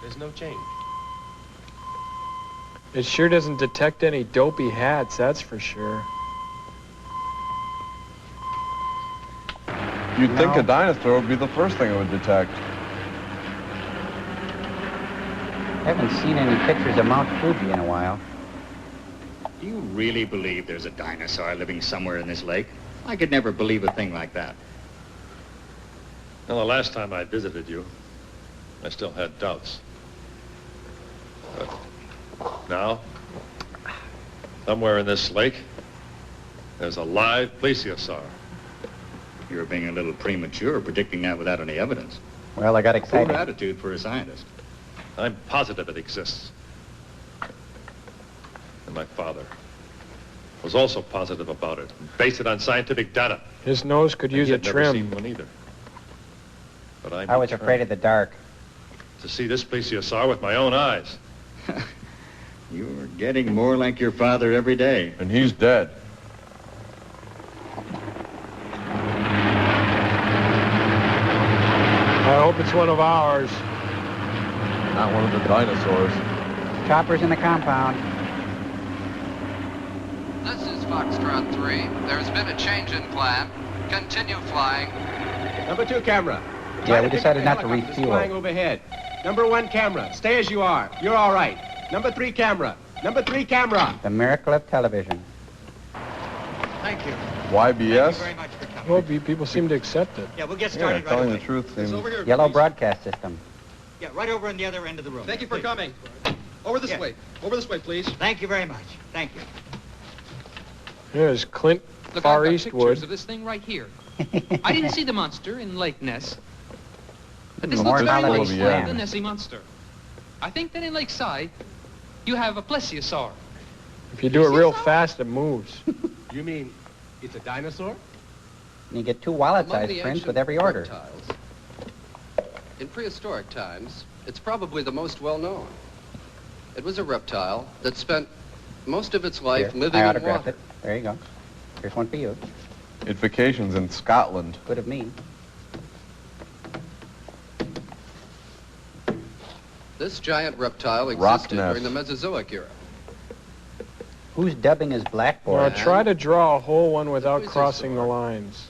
there's no change. It sure doesn't detect any dopey hats, that's for sure. You'd think No. a dinosaur would be the first thing it would detect. I haven't seen any pictures of Mount Fuji in a while. Do you really believe there's a dinosaur living somewhere in this lake? I could never believe a thing like that. Well, the last time I visited you, I still had doubts. But now, somewhere in this lake, there's a live plesiosaur. You're being a little premature predicting that without any evidence. Well, I got Poor excited. attitude for a scientist. I'm positive it exists. And my father was also positive about it, and based it on scientific data. His nose could And use he a had never seen trim. one either. But I'm I was afraid of the dark. to see this plesiosaur with my own eyes. You're getting more like your father every day. And he's dead. I hope it's one of ours. Not one of the dinosaurs. Choppers in the compound. This is Foxtrot 3. There's been a change in plan. Continue flying. Number 2 camera. Yeah, we decided not to Flying refuel. overhead. Number 1 camera. Stay as you are. You're all right. Number 3 camera. Number 3 camera. The miracle of television. Thank you. YBS? Thank you very much for coming. Well, people seem to accept it. Yeah, we'll get Yeah, started right telling away. the truth seems... Over here, Yellow please. broadcast system. Yeah, right over on the other end of the room. Thank you for Please. coming. Over this Yeah. way. Over this way, please. Thank you very much. Thank you. There's Clint Look, Far I've got Eastwood. pictures of this thing right here. I didn't see the monster in Lake Ness. But this More looks very knowledge much of like yams. the Nessie monster. I think that in Lake Si, you have a plesiosaur. If you do it real fast, it moves. You mean it's a dinosaur? And you get 2 Among wallet-sized the prints ancient with every order. reptiles, in prehistoric times, it's probably the most well-known. It was a reptile that spent most of its life Here, living I in autographed water. it. There you go. Here's one for you. It vacations in Scotland. Good of me. This giant reptile Rock existed nest. during the Mesozoic era. Who's dubbing his blackboard? Try to draw a whole one without crossing the lines.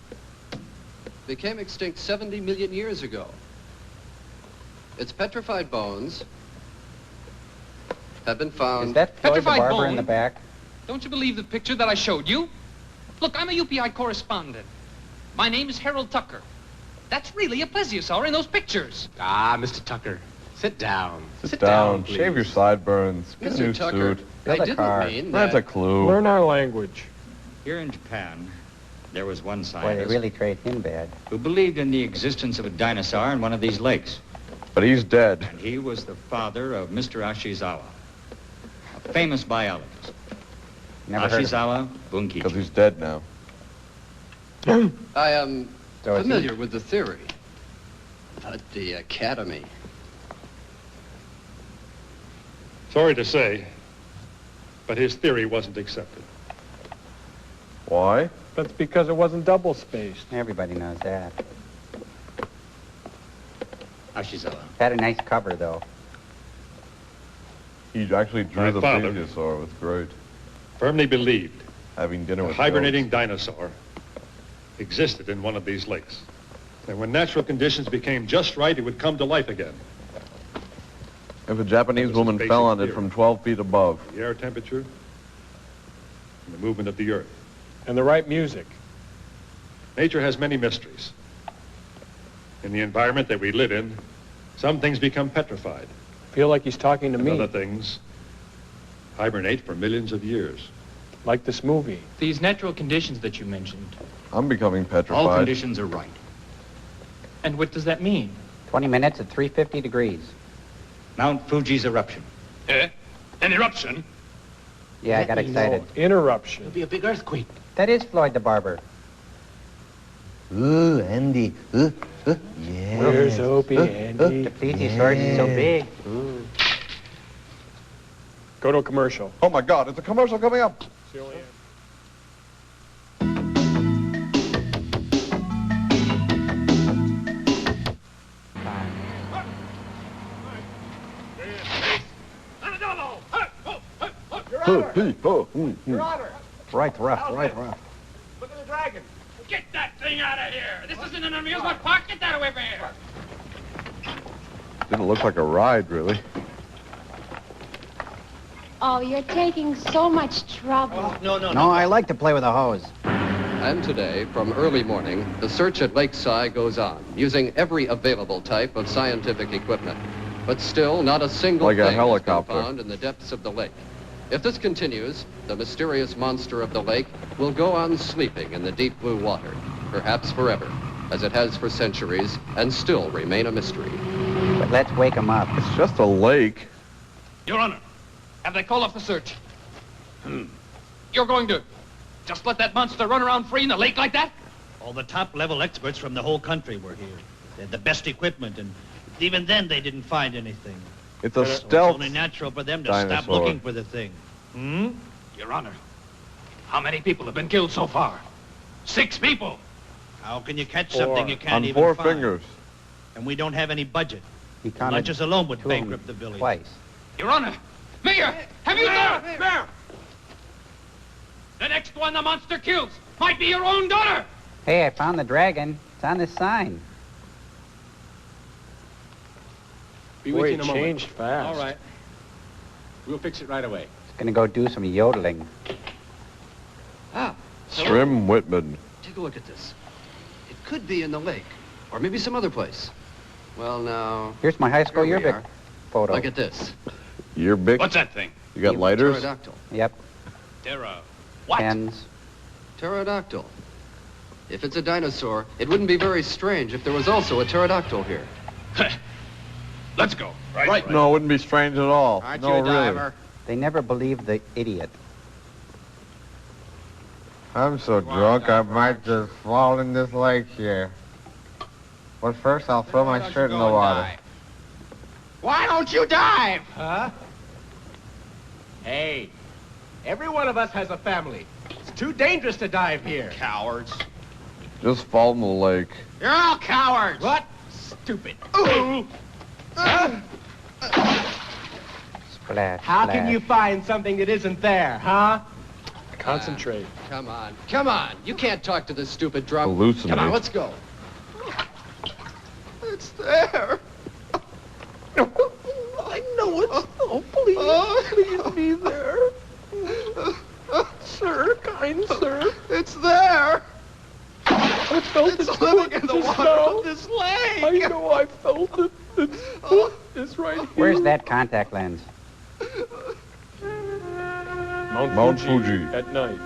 Became extinct 70 million years ago. Its petrified bones have been found... Is that Floyd the Petrified barber bone? in the back? Don't you believe the picture that I showed you? Look, I'm a UPI correspondent. My name is Harold Tucker. That's really a plesiosaur in those pictures. Ah, Mr. Tucker. Sit down. Sit down, please. shave your sideburns, get a new Mr. Tucker, suit. I Build a didn't car. mean That's a that... clue. Learn our language. Here in Japan, there was one Boy, they scientist really trade him bad. who believed in the existence of a dinosaur in one of these lakes. But he's dead. And he was the father of Mr. Ashizawa, a famous biologist. Never heard of Ashizawa Because Bunkichi. he's dead now. I am So is he. familiar with the theory. But the Academy... Sorry to say, but his theory wasn't accepted. Why? That's because it wasn't double-spaced. Everybody knows that. Ashizawa. Had a nice cover, though. He actually drew My the father. plesiosaur. It was great. Firmly believed Having dinner a with hibernating dinosaur existed in one of these lakes. And when natural conditions became just right, it would come to life again. If a Japanese That was woman his fell basic on it theory. from 12 feet above, The air temperature and the movement of the earth. And the right music. Nature has many mysteries. In the environment that we live in, some things become petrified. Feel like he's talking to And me, other things hibernate for millions of years. like this movie. These natural conditions that you mentioned. I'm becoming petrified. All conditions are right. And what does that mean? 20 minutes at 350 degrees. Mount Fuji's eruption. An eruption? Yeah, I got excited. No, interruption. It'll be a big earthquake. That is Floyd the barber. Ooh, Andy. Yeah. Where's Opie, Andy? The plesiosaurus is so big. Ooh. Go to a commercial. Oh my God, it's a commercial coming up. Your Honor, Right. look at the dragon. Get that thing out of here! This isn't an amusement park! Get that away from here! Didn't look like a ride, really. Oh, you're taking so much trouble. No, I like to play with a hose. And today, from early morning, the search at Lake Si goes on, using every available type of scientific equipment. But still, not a single Like a thing helicopter. has been found in the depths of the lake. If this continues, the mysterious monster of the lake will go on sleeping in the deep blue water, perhaps forever, as it has for centuries, and still remain a mystery. But let's wake him up. It's just a lake. Your Honor, have they called off the search? You're going to just let that monster run around free in the lake like that? All the top-level experts from the whole country were here. They had the best equipment, and even then they didn't find anything. It's a So stealth it's only natural for them to stop dinosaur. looking for the thing. Your Honor, how many people have been killed so far? 6 people. How can you catch 4. something you can't On even 4 find? fingers. And we don't have any budget. He counted Lunches alone would to him bankrupt the village. twice. Your Honor! Mayor! Have you Mayor! Mayor! Mayor! The next one the monster kills might be your own daughter! Hey, I found the dragon. It's on this sign. Be with Boy, you it in a moment. changed fast. All right. We'll fix it right away. It's gonna go do some yodeling. Ah, Srim Whitman. take a look at this. It could be in the lake, or maybe some other place. Well, now... Here's my high school here we yearbook are. photo. Look at this. You're big. What's that thing? You got lighters? Pterodactyl. Yep. What? Pens. Pterodactyl. If it's a dinosaur, it wouldn't be very strange if there was also a pterodactyl here. Let's go. Right. No, it wouldn't be strange at all. Aren't no, you a really. diver? They never believed the idiot. I'm so drunk I might just fall in this lake here. But first I'll throw my shirt in the water. Why don't you dive? Huh? Hey, every one of us has a family. It's too dangerous to dive here. Cowards. Just fall in the lake. You're all cowards. What? Stupid. Ooh. Splash, How splash. can you find something that isn't there, huh? Concentrate. Come on. Come on. You can't talk to this stupid drunk. Hallucinate. Come on, let's go. It's there. I know it's. Oh, please be there. Sir, kind sir. It's there. I felt it living in the water of this lake. I know I felt it. It's right here. Where's that contact lens? Mount Fuji. At night.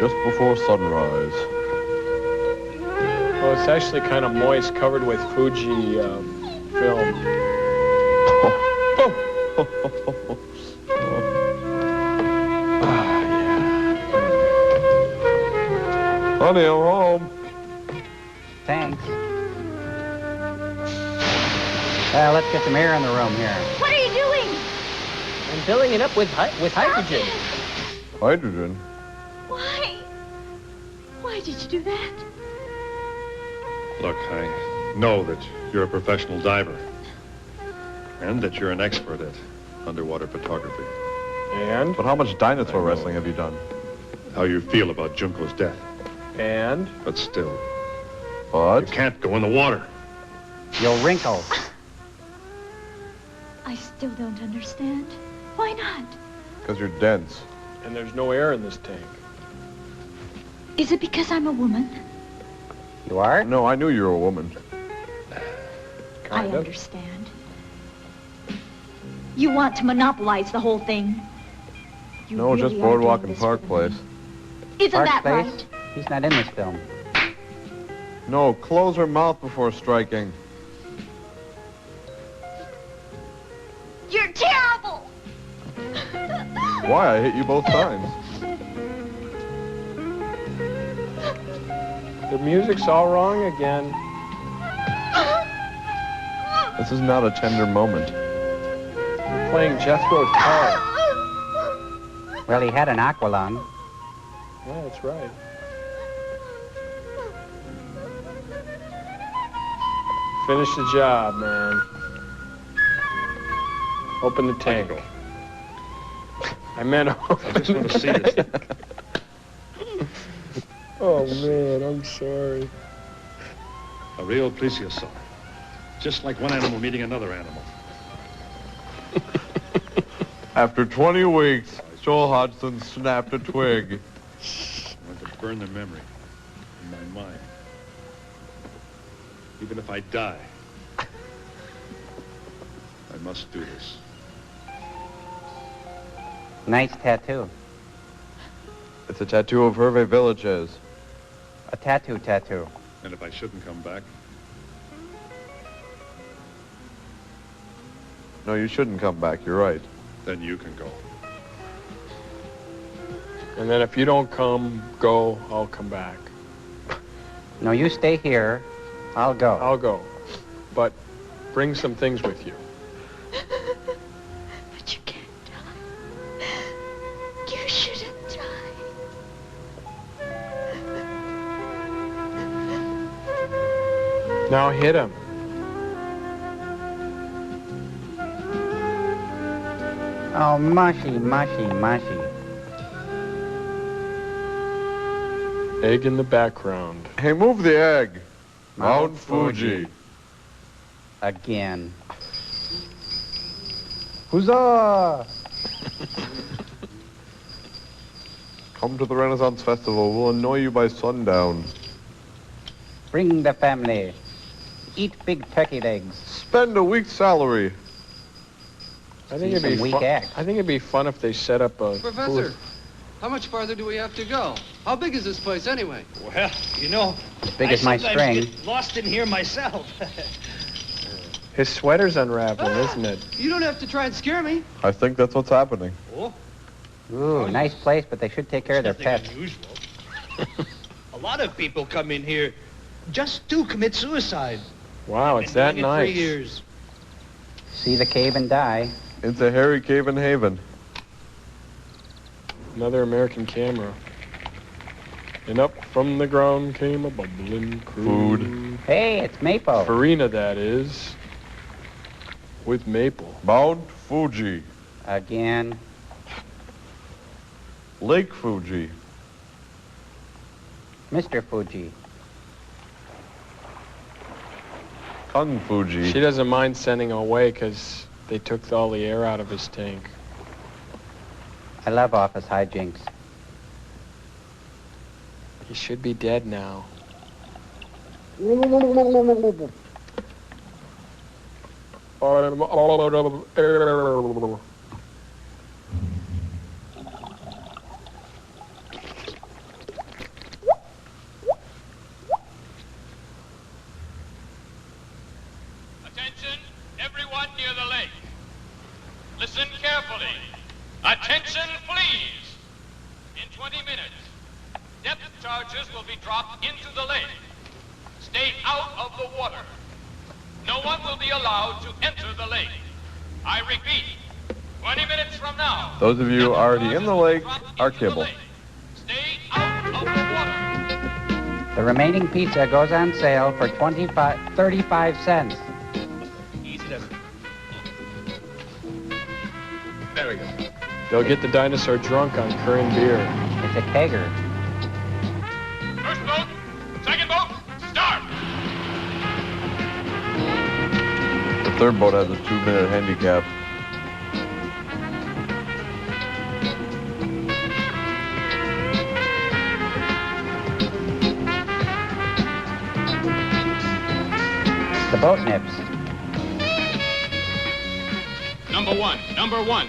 Just before sunrise. Well, it's actually kind of moist, covered with Fuji film. Honey, I'm home. Thanks. Well, let's get some air in the room here. What are you doing? I'm filling it up with hydrogen. Hydrogen? Why? Why did you do that? Look, I know that you're a professional diver. And that you're an expert at underwater photography. And? But how much dinosaur wrestling have you done? How you feel about Junko's death. And? But still. But? You can't go in the water. You'll wrinkle. I still don't understand. Why not? Because you're dense. And there's no air in this tank. Is it because I'm a woman? You are? No, I knew you were a woman. I understand. You want to monopolize the whole thing. You No, really just are Boardwalk doing and this Park for the Place. money. Isn't Park that Place? right? He's not in this film. No, close her mouth before striking. You're terrible! Why? I hit you both times. The music's all wrong again. This is not a tender moment. You're playing Jethro Tull. Well, he had an aqualung. Yeah, that's right. Finish the job, man. Open the tank. I meant open I just want to see this. Oh, man, I'm sorry. A real plesiosaur. Just like one animal meeting another animal. After 20 weeks, Joel Hodgson snapped a twig. I want to burn their memory in my mind. Even if I die, I must do this. Nice tattoo. It's a tattoo of Hervé Villages. A tattoo. And if I shouldn't come back, No, you shouldn't come back, you're right. then you can go. And then if you don't go, I'll come back. No, you stay here. I'll go. I'll go. But bring some things with you. But you can't die. You shouldn't die. Now hit him. Oh, mushy, mushy, mushy. Egg in the background. Hey, move the egg. Mount Fuji. Again. Huzzah! Come to the Renaissance Festival. We'll annoy you by sundown. Bring the family. Eat big turkey legs. Spend a week's salary. I think it'd be fun if they set up a... Professor, how much farther do we have to go? How big is this place anyway? Well, you know, as big as my string. I get lost in here myself. His sweater's unraveling, isn't it? You don't have to try and scare me. I think that's what's happening. Oh. Ooh, nice place, but they should take care of their pets. Unusual. A lot of people come in here just to commit suicide. Wow, it's that For nice. years. See the cave and die. It's a hairy cave in haven. Another American camera. And up from the ground came a bubbling crude. Food. Hey, it's Maple. Farina, that is. With maple. Mount Fuji. Again. Lake Fuji. Mr. Fuji. Kung Fuji. She doesn't mind sending him away because they took all the air out of his tank. I love office hijinks. He should be dead now. Attention, everyone near the lake. Listen carefully. Attention, please. In 20 minutes, depth charges will be dropped into the lake. Stay out of the water. No one will be allowed to enter the lake. I repeat, 20 minutes from now. Those of you already in the lake are kibble. Stay out of the water. The remaining pizza goes on sale for 35 cents. Easy to... There we go. They'll get the dinosaur drunk on current beer. It's a kegger. First boat, second boat, start. The third boat has a 2-minute handicap. The boat nips. Number one.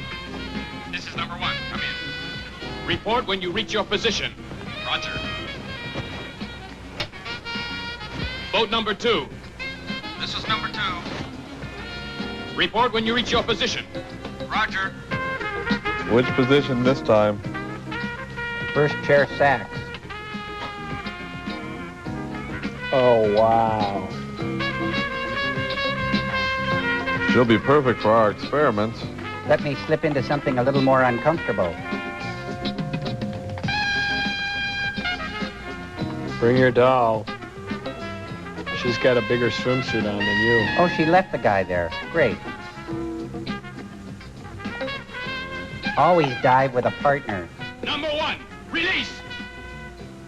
This is number one. Come in. Report when you reach your position. Roger. Boat number 2. This is number 2. Report when you reach your position. Roger. Which position this time? First chair sacks. Oh, wow. She'll be perfect for our experiments. Let me slip into something a little more uncomfortable. Bring your doll. She's got a bigger swimsuit on than you. Oh, she left the guy there. Great. Always dive with a partner. Number 1, release.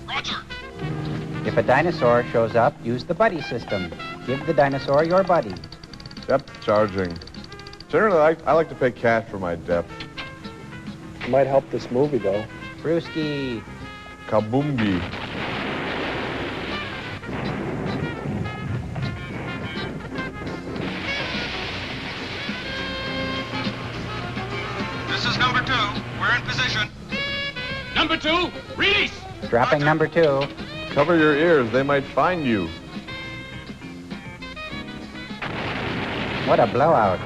Roger. If a dinosaur shows up, use the buddy system. Give the dinosaur your buddy. Depth charging. Generally, I like to pay cash for my depth. It might help this movie, though. Brewski. Kaboomgi. This is number 2. We're in position. Number 2, release. Dropping number 2. Cover your ears. They might find you. What a blowout.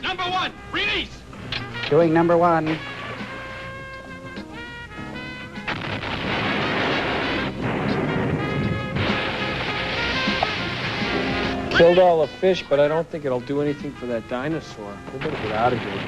Number 1, release. Doing number 1. Killed all the fish, but I don't think it'll do anything for that dinosaur. We better get out of here.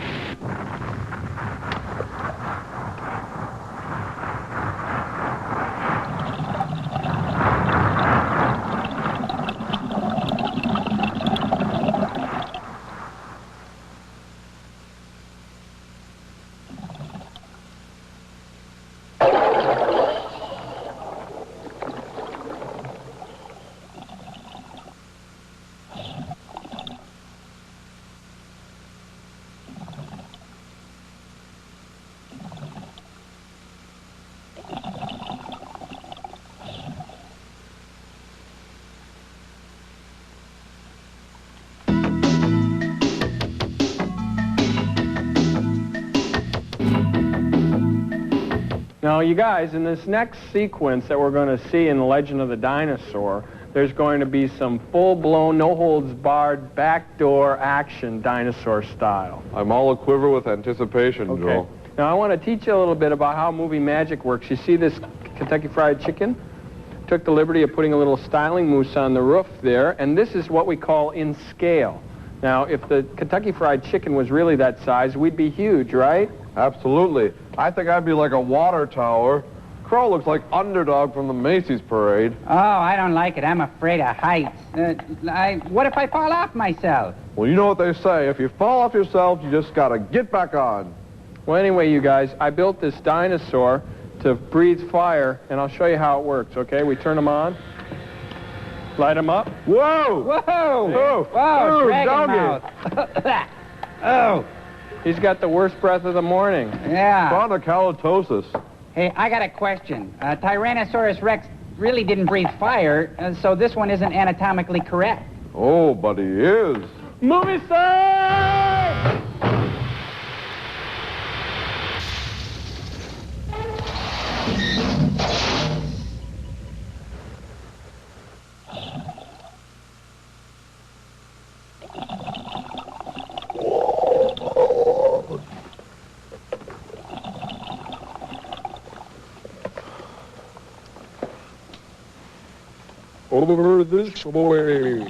Now, you guys, in this next sequence that we're going to see in The Legend of the Dinosaur, there's going to be some full-blown, no-holds-barred, backdoor action dinosaur style. I'm all aquiver with anticipation, Joel. Now, I want to teach you a little bit about how movie magic works. You see this Kentucky Fried Chicken? Took the liberty of putting a little styling mousse on the roof there, and this is what we call in scale. Now, if the Kentucky Fried Chicken was really that size, we'd be huge, right? Absolutely. I think I'd be like a water tower. Crow looks like underdog from the Macy's parade. Oh, I don't like it. I'm afraid of heights. What if I fall off myself? Well, you know what they say. If you fall off yourself, you just gotta get back on. Well, anyway, you guys, I built this dinosaur to breathe fire, and I'll show you how it works, okay? We turn them on. Light them up. Whoa! Whoa! Oh. Whoa, Ooh, dragon doggy. mouth. Oh. He's got the worst breath of the morning. Yeah. Bronchiolitis. Hey, I got a question. Tyrannosaurus Rex really didn't breathe fire, so this one isn't anatomically correct. Oh, but he is. Movie star! Over this way.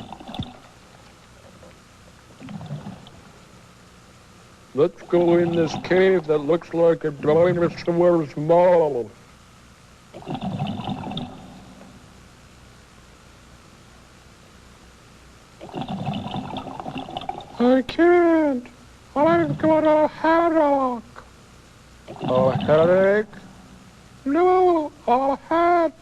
Let's go in this cave that looks like a dinosaur's mouth. I can't. I've got a headache. A headache? No, a head.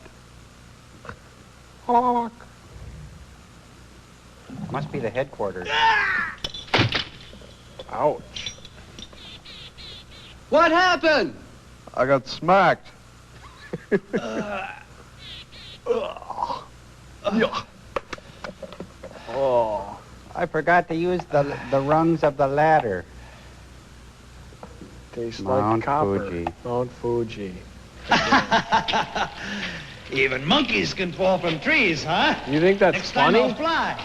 Must be the headquarters. Ouch. What happened? I got smacked. Oh. I forgot to use the rungs of the ladder. Tastes Mount like copper. Fuji. Mount Fuji. Even monkeys can fall from trees, huh? You think that's Next funny? time I'll fly.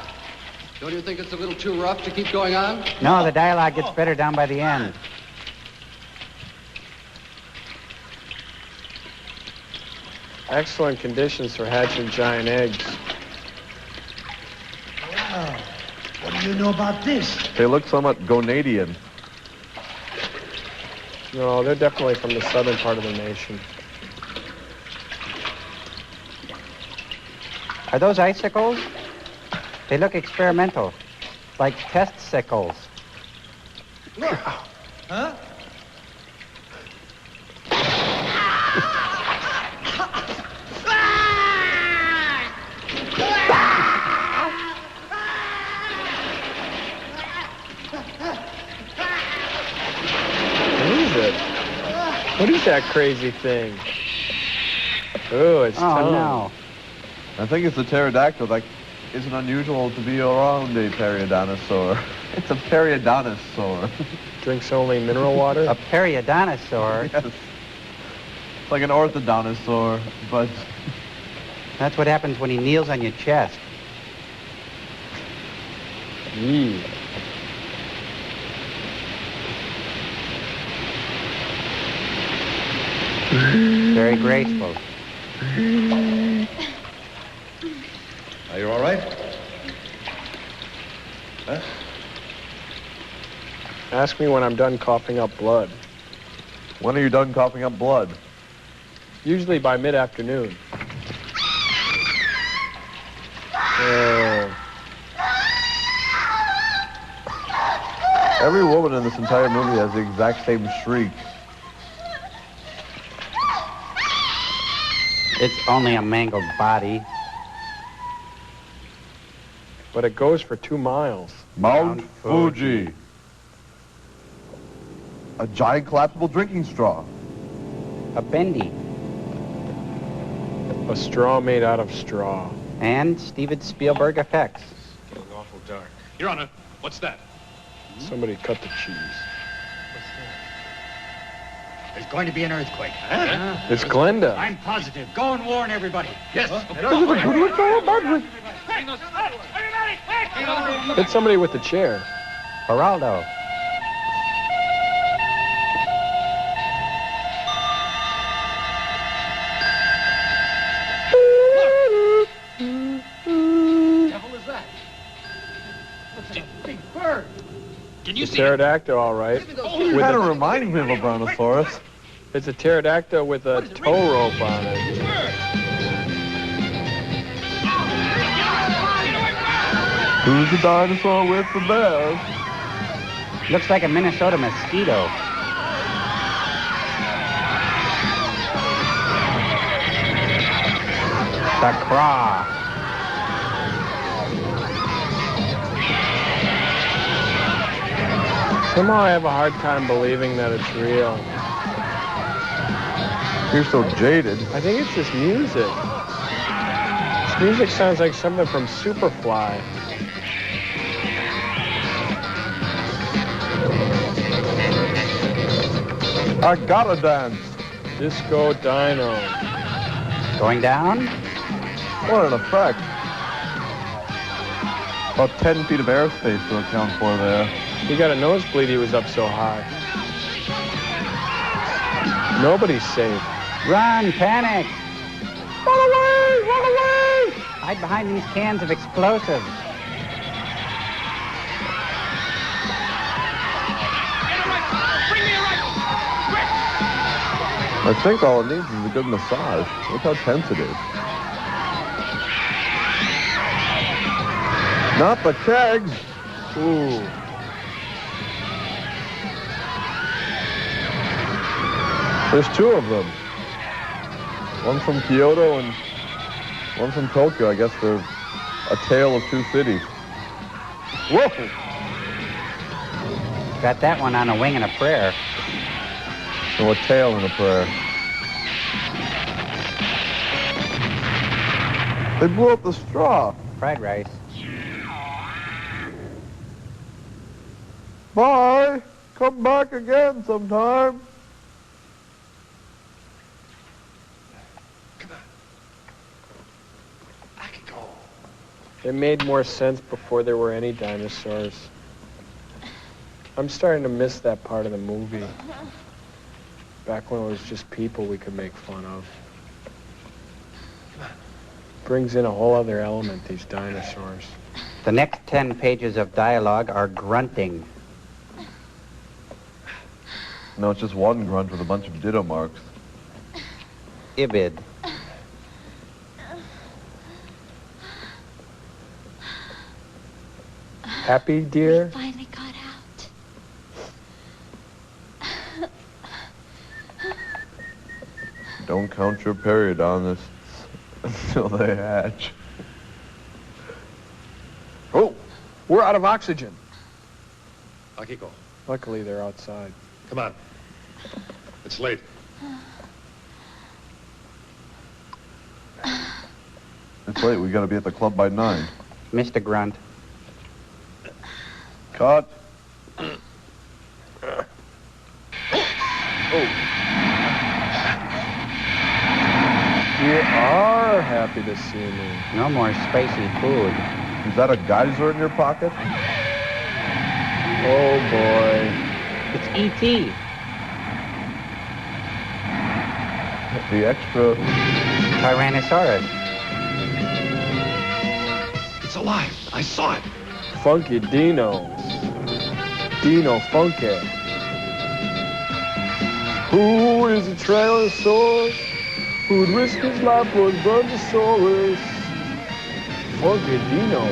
Don't you think it's a little too rough to keep going on? No, the dialogue gets better down by the end. Excellent conditions for hatching giant eggs. Wow. What do you know about this? They look somewhat gonadian. No, they're definitely from the southern part of the nation. Are those icicles? They look experimental, like test sickles. Huh? What is that crazy thing? Oh, it's tongue. No. I think it's a pterodactyl. That isn't unusual to be around a periodinosaur. It's a periodinosaur. Drinks only mineral water? A periodinosaur? Yes. It's like an orthodinosaur, but... That's what happens when he kneels on your chest. Yee. Very graceful. Are you all right? Huh? Ask me when I'm done coughing up blood. When are you done coughing up blood? Usually by mid-afternoon. Every woman in this entire movie has the exact same shriek. It's only a mangled body. But it goes for 2 miles. Mount Fuji. A giant collapsible drinking straw. A bendy. A straw made out of straw. And Steven Spielberg effects. It's getting awful dark. Your Honor, what's that? Somebody cut the cheese. There's going to be an earthquake. It's Glenda. I'm positive. Go and warn everybody. Yes. Hit somebody with the chair. Geraldo. devil is that? That's a big bird. Can you It's a see it? pterodactyl, all right. You kind of remind me of a brontosaurus. It's a pterodactyl with a tow rope on it. Who's the dinosaur with the bears? Looks like a Minnesota mosquito. The craw. Somehow I have a hard time believing that it's real. You're so jaded. I think it's this music. This music sounds like something from Superfly. I gotta dance. Disco Dino. Going down? What an effect. About 10 feet of airspace to account for there. He got a nosebleed, he was up so high. Nobody's safe. Run, panic. Run away! Run away! Hide behind these cans of explosives. I think all it needs is a good massage. Look how tense it is. Not the kegs. Ooh. There's two of them. One from Kyoto and one from Tokyo. I guess they're a tale of two cities. Whoa! Got that one on a wing and a prayer. So a tale and a prayer. They blew up the straw. Fried rice. Bye. Come back again sometime. It made more sense before there were any dinosaurs. I'm starting to miss that part of the movie. Back when it was just people we could make fun of. Brings in a whole other element, these dinosaurs. The next 10 pages of dialogue are grunting. No, it's just one grunt with a bunch of ditto marks. Ibid. Happy, dear? Finally got out. Don't count your periodontists until they hatch. Oh, we're out of oxygen. Akiko, Luckily, they're outside. come on. It's late. It's late. We gotta be at the club by 9. Mr. Grunt. Cut. You are happy to see me. No more spicy food. Is that a geyser in your pocket? Oh, boy. It's E.T. The extra... Tyrannosaurus. It's alive. I saw it. Funky Dino. Dino Funky. Who is a Tyrannosaurus? Who'd risk his life for his Brontosaurus? Funky Dino.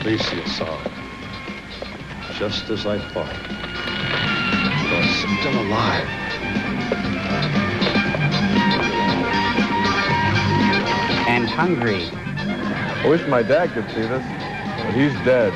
Alicia saw it. Just as I thought. It was still alive. hungry. I wish my dad could see this, but he's dead.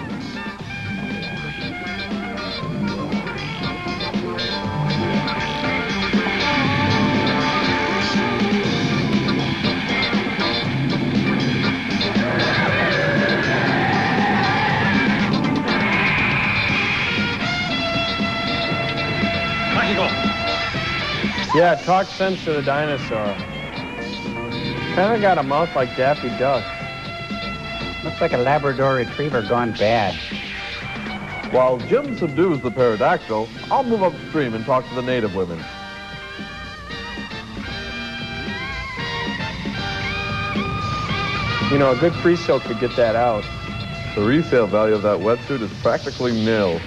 Yeah, talk sense to the dinosaur. Kind of got a mouth like Daffy Duck. Looks like a Labrador Retriever gone bad. While Jim subdues the pterodactyl, I'll move upstream and talk to the native women. You know, a good free silk could get that out. The resale value of that wetsuit is practically nil.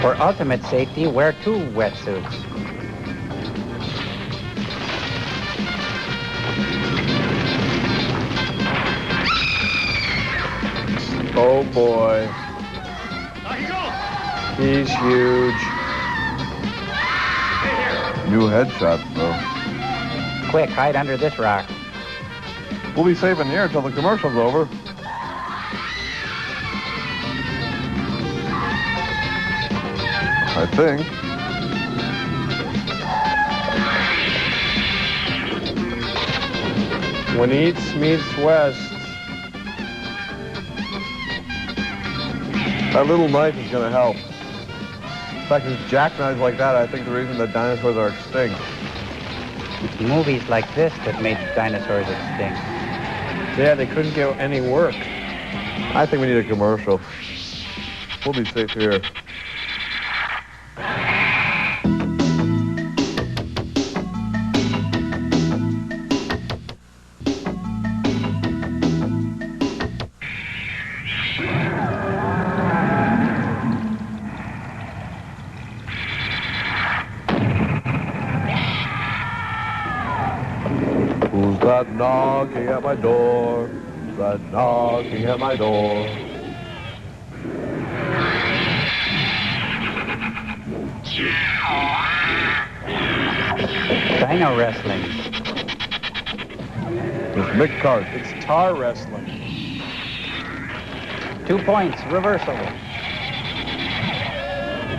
For ultimate safety, wear 2 wetsuits. Oh boy. He's huge. New headshots, though. Quick, hide under this rock. We'll be safe in here until the commercial's over. I think. When East meets West. That little knife is going to help. In fact, it's jackknives like that, I think the reason that dinosaurs are extinct. It's movies like this that made dinosaurs extinct. Yeah, they couldn't get any work. I think we need a commercial. We'll be safe here. Who's that knocking at my door? Who's that knocking at my door? Dino wrestling. It's mixed cards. It's tar wrestling. 2 points, reversal.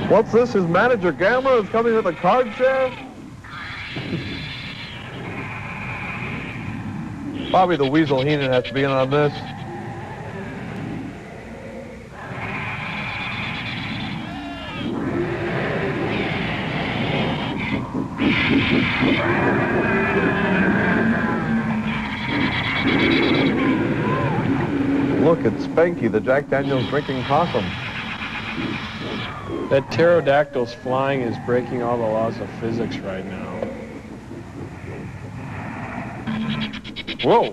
What's this? His manager Gamma is coming with a card share? Bobby the Weasel Heenan has to be in on this. Look, it's Spanky, the Jack Daniels drinking possum. That pterodactyl's flying is breaking all the laws of physics right now. Whoa!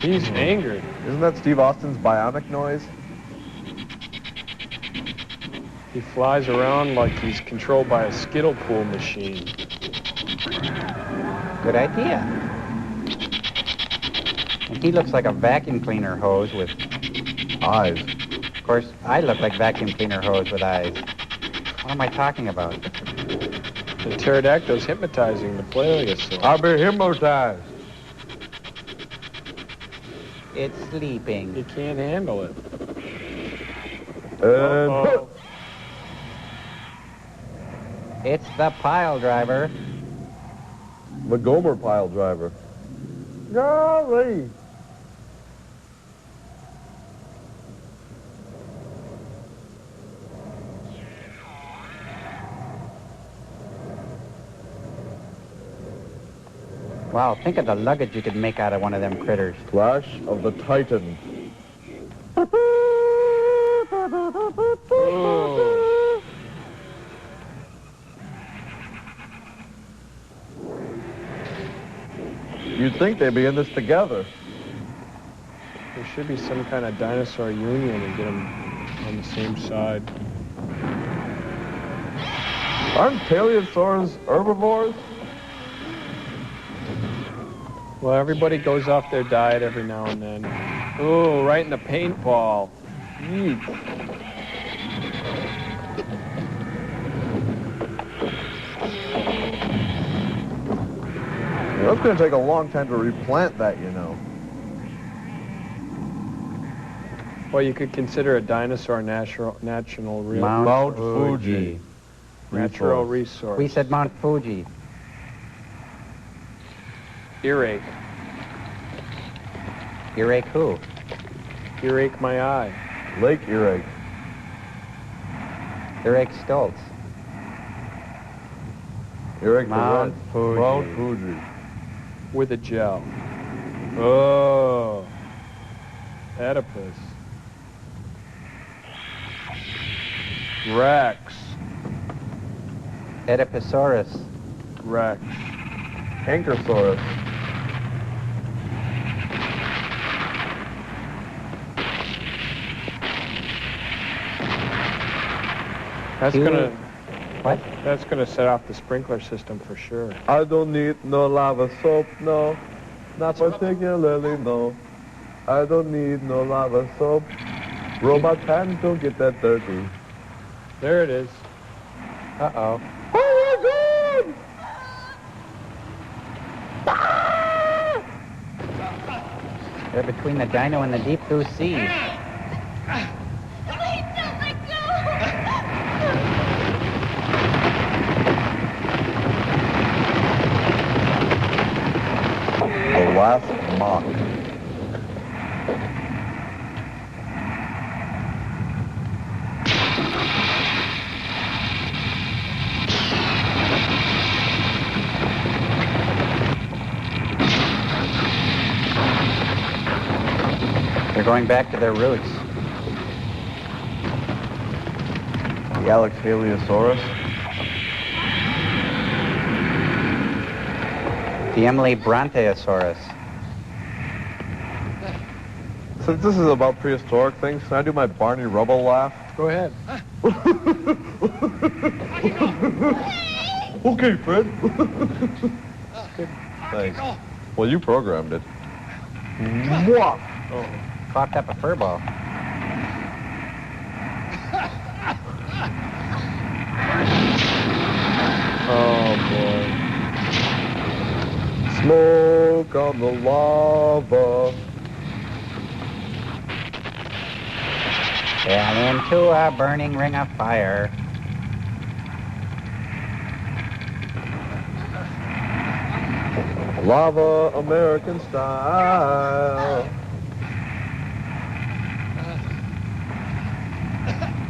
He's angered. Isn't that Steve Austin's bionic noise? He flies around like he's controlled by a Skittle pool machine. Good idea. And he looks like a vacuum cleaner hose with eyes. Of course, I look like vacuum cleaner hose with eyes. What am I talking about? The pterodactyl's hypnotizing the plesiosaur. I'll be hypnotized. It's sleeping. He can't handle it. And it's the pile driver. The Gomer pile driver. Golly! Wow, think of the luggage you could make out of one of them critters. Clash of the Titans. Oh. You'd think they'd be in this together. There should be some kind of dinosaur union and get them on the same side. Aren't paleosaurs herbivores? Well, everybody goes off their diet every now and then. Ooh, right in the paintball. Yeet. That's going to take a long time to replant that, you know. Well, you could consider a dinosaur national real Mount Fuji. Natural resource. We said Mount Fuji. Earache. Earache who? Earache my eye. Lake Earache. Earache Stoltz. Earache Mount Fuji. Mount Fuji. With a gel. Oh. Oedipus. Rex. Oedipusaurus. Rex. Ankylosaurus. That's gonna. What? That's gonna set off the sprinkler system for sure. I don't need no lava soap, no. Not particularly, no. I don't need no lava soap. Robot hands don't get that dirty. There it is. Uh-oh. Oh my God! They're between the dino and the deep blue sea. Wait, don't let go! The last mock. They're going back to their roots. The Alexhaliosaurus. The Emily Bronteosaurus. Since this is about prehistoric things, can I do my Barney Rubble laugh? Go ahead. Okay, Fred. Thanks. Well, you programmed it. Mwah! Oh. Coughed up a fur ball. Oh, boy. Smoke on the lava. And into a burning ring of fire. Lava American style.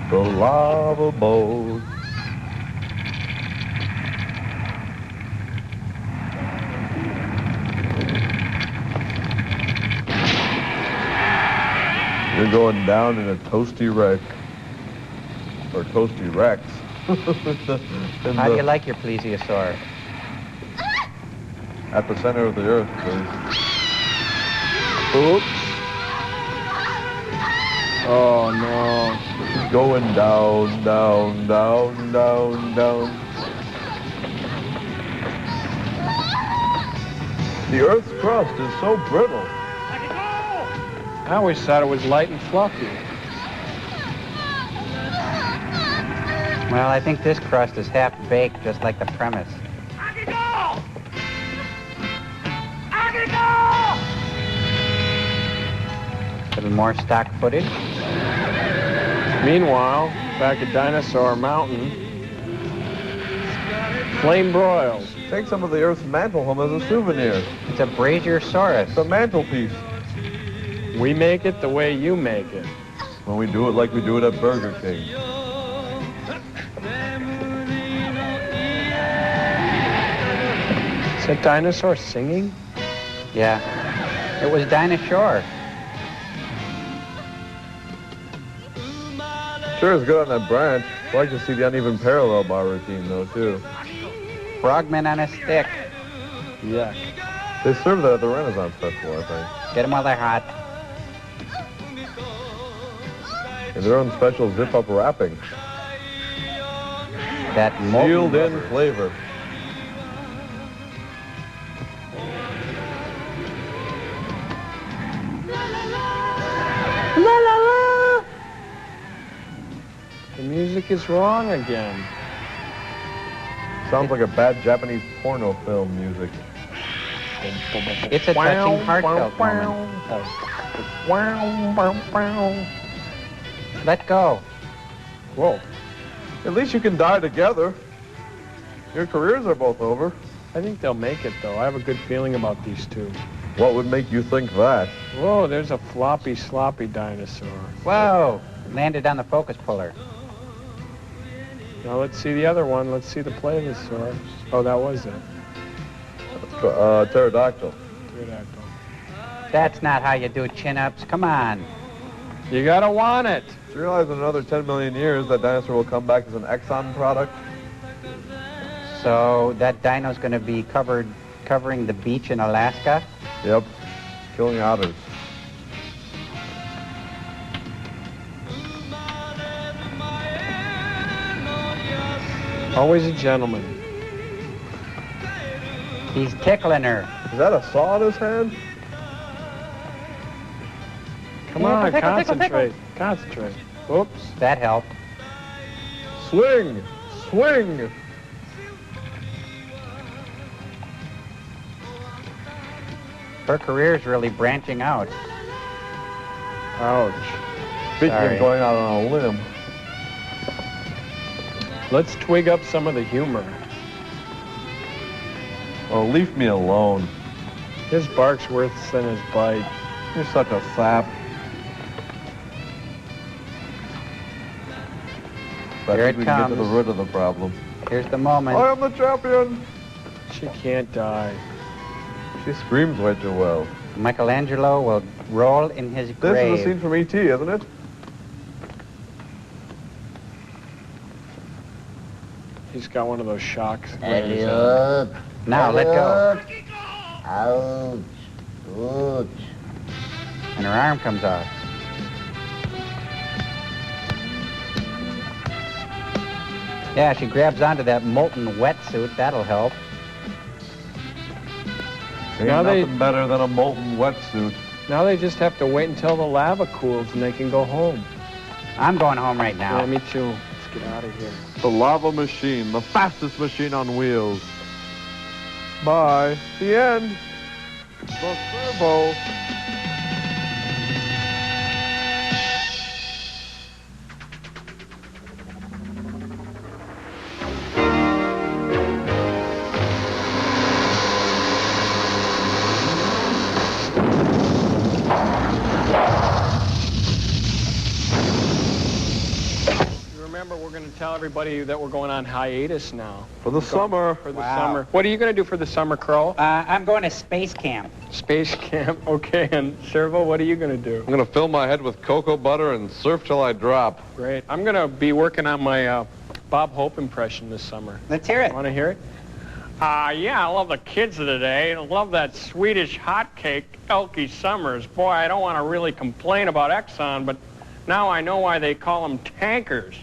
The lava boat. You're going down in a toasty wreck. Or toasty Rex. How do you like your plesiosaur? At the center of the earth, please. Oops. Oh, no. Going down, down, down, down, down. The Earth's crust is so brittle. I always thought it was light and fluffy. Well, I think this crust is half-baked, just like the premise. A little more stock footage. Meanwhile, back at Dinosaur Mountain, flame broiled. Take some of the Earth's mantle home as a souvenir. It's a Braziosaurus. It's a mantelpiece. We make it the way you make it. When we do it like we do it at Burger King. Is that dinosaur singing? Yeah. It was Dinosaur. Sure is good on that branch. I'd like to see the uneven parallel bar routine, though, too. Frogman on a stick. Yeah. They serve that at the Renaissance Festival, I think. Get them while they're hot. In their own special zip-up wrapping. That sealed in flavor. La la la! The music is wrong again. Sounds like a bad Japanese porno film music. It's a touching, heartfelt moment. Let go. Whoa. At least you can die together. Your careers are both over. I think they'll make it, though. I have a good feeling about these two. What would make you think that? Whoa, there's a floppy, sloppy dinosaur. Whoa, landed on the focus puller. Now let's see the other one. Let's see the plesiosaur. Oh, that was it. Pterodactyl. Pterodactyl. That's not how you do chin-ups. Come on. You gotta want it. Do you realize in another 10 million years that dinosaur will come back as an Exxon product? So that dino's going to be covering the beach in Alaska? Yep. Killing otters. Always a gentleman. He's tickling her. Is that a saw in his hand? Come on, concentrate. Concentrate. Oops. That helped. Swing! Swing! Her career's really branching out. Ouch. Speaking of going out on a limb. Let's twig up some of the humor. Oh, leave me alone. His bark's worse than his bite. You're such a sap. But Here I it think we can comes. get to the root of the problem. Here's the moment. I am the champion. She can't die. She screams way too well. Michelangelo will roll in his grave. This is a scene from E.T., isn't it? He's got one of those shocks. Elliot. Now, let go. Ouch. Ouch. And her arm comes off. Yeah, she grabs onto that molten wetsuit. That'll help. Ain't nothing better than a molten wetsuit. Now they just have to wait until the lava cools and they can go home. I'm going home right now. Yeah, me too. Let's get out of here. The lava machine, the fastest machine on wheels. Bye. The end. The servo. Remember, we're going to tell everybody that we're going on hiatus now. For the summer. For the summer. What are you going to do for the summer, Crow? I'm going to space camp. Space camp, okay. And Servo, what are you going to do? I'm going to fill my head with cocoa butter and surf till I drop. Great. I'm going to be working on my Bob Hope impression this summer. Let's hear it. Want to hear it? Yeah, I love the kids of today. I love that Swedish hotcake, Elkie Summers. Boy, I don't want to really complain about Exxon, but now I know why they call them tankers.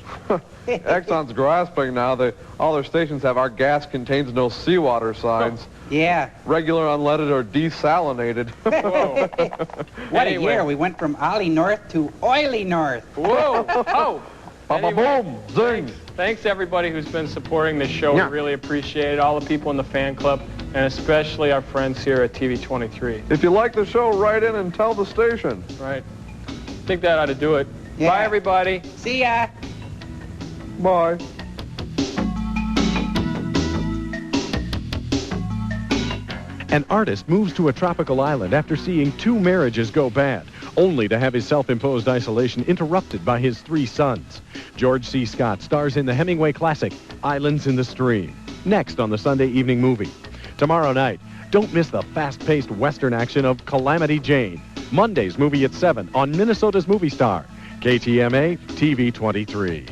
Exxon's grasping now. All their stations have "Our gas contains no seawater" signs. Yeah. Regular, unleaded, or desalinated. What a year. We went from Ollie North to Oily North. Whoa. Oh. Anyway, Boom. Zing. Thanks to everybody who's been supporting this show. We really appreciate it. All the people in the fan club, and especially our friends here at TV23. If you like the show, write in and tell the station. Right. I think that ought to do it. Yeah. Bye, everybody. See ya. Bye. An artist moves to a tropical island after seeing 2 marriages go bad, only to have his self-imposed isolation interrupted by his 3 sons. George C. Scott stars in the Hemingway classic, Islands in the Stream, next on the Sunday Evening Movie. Tomorrow night, don't miss the fast-paced Western action of Calamity Jane. Monday's movie at 7 on Minnesota's Movie Star, KTMA TV 23.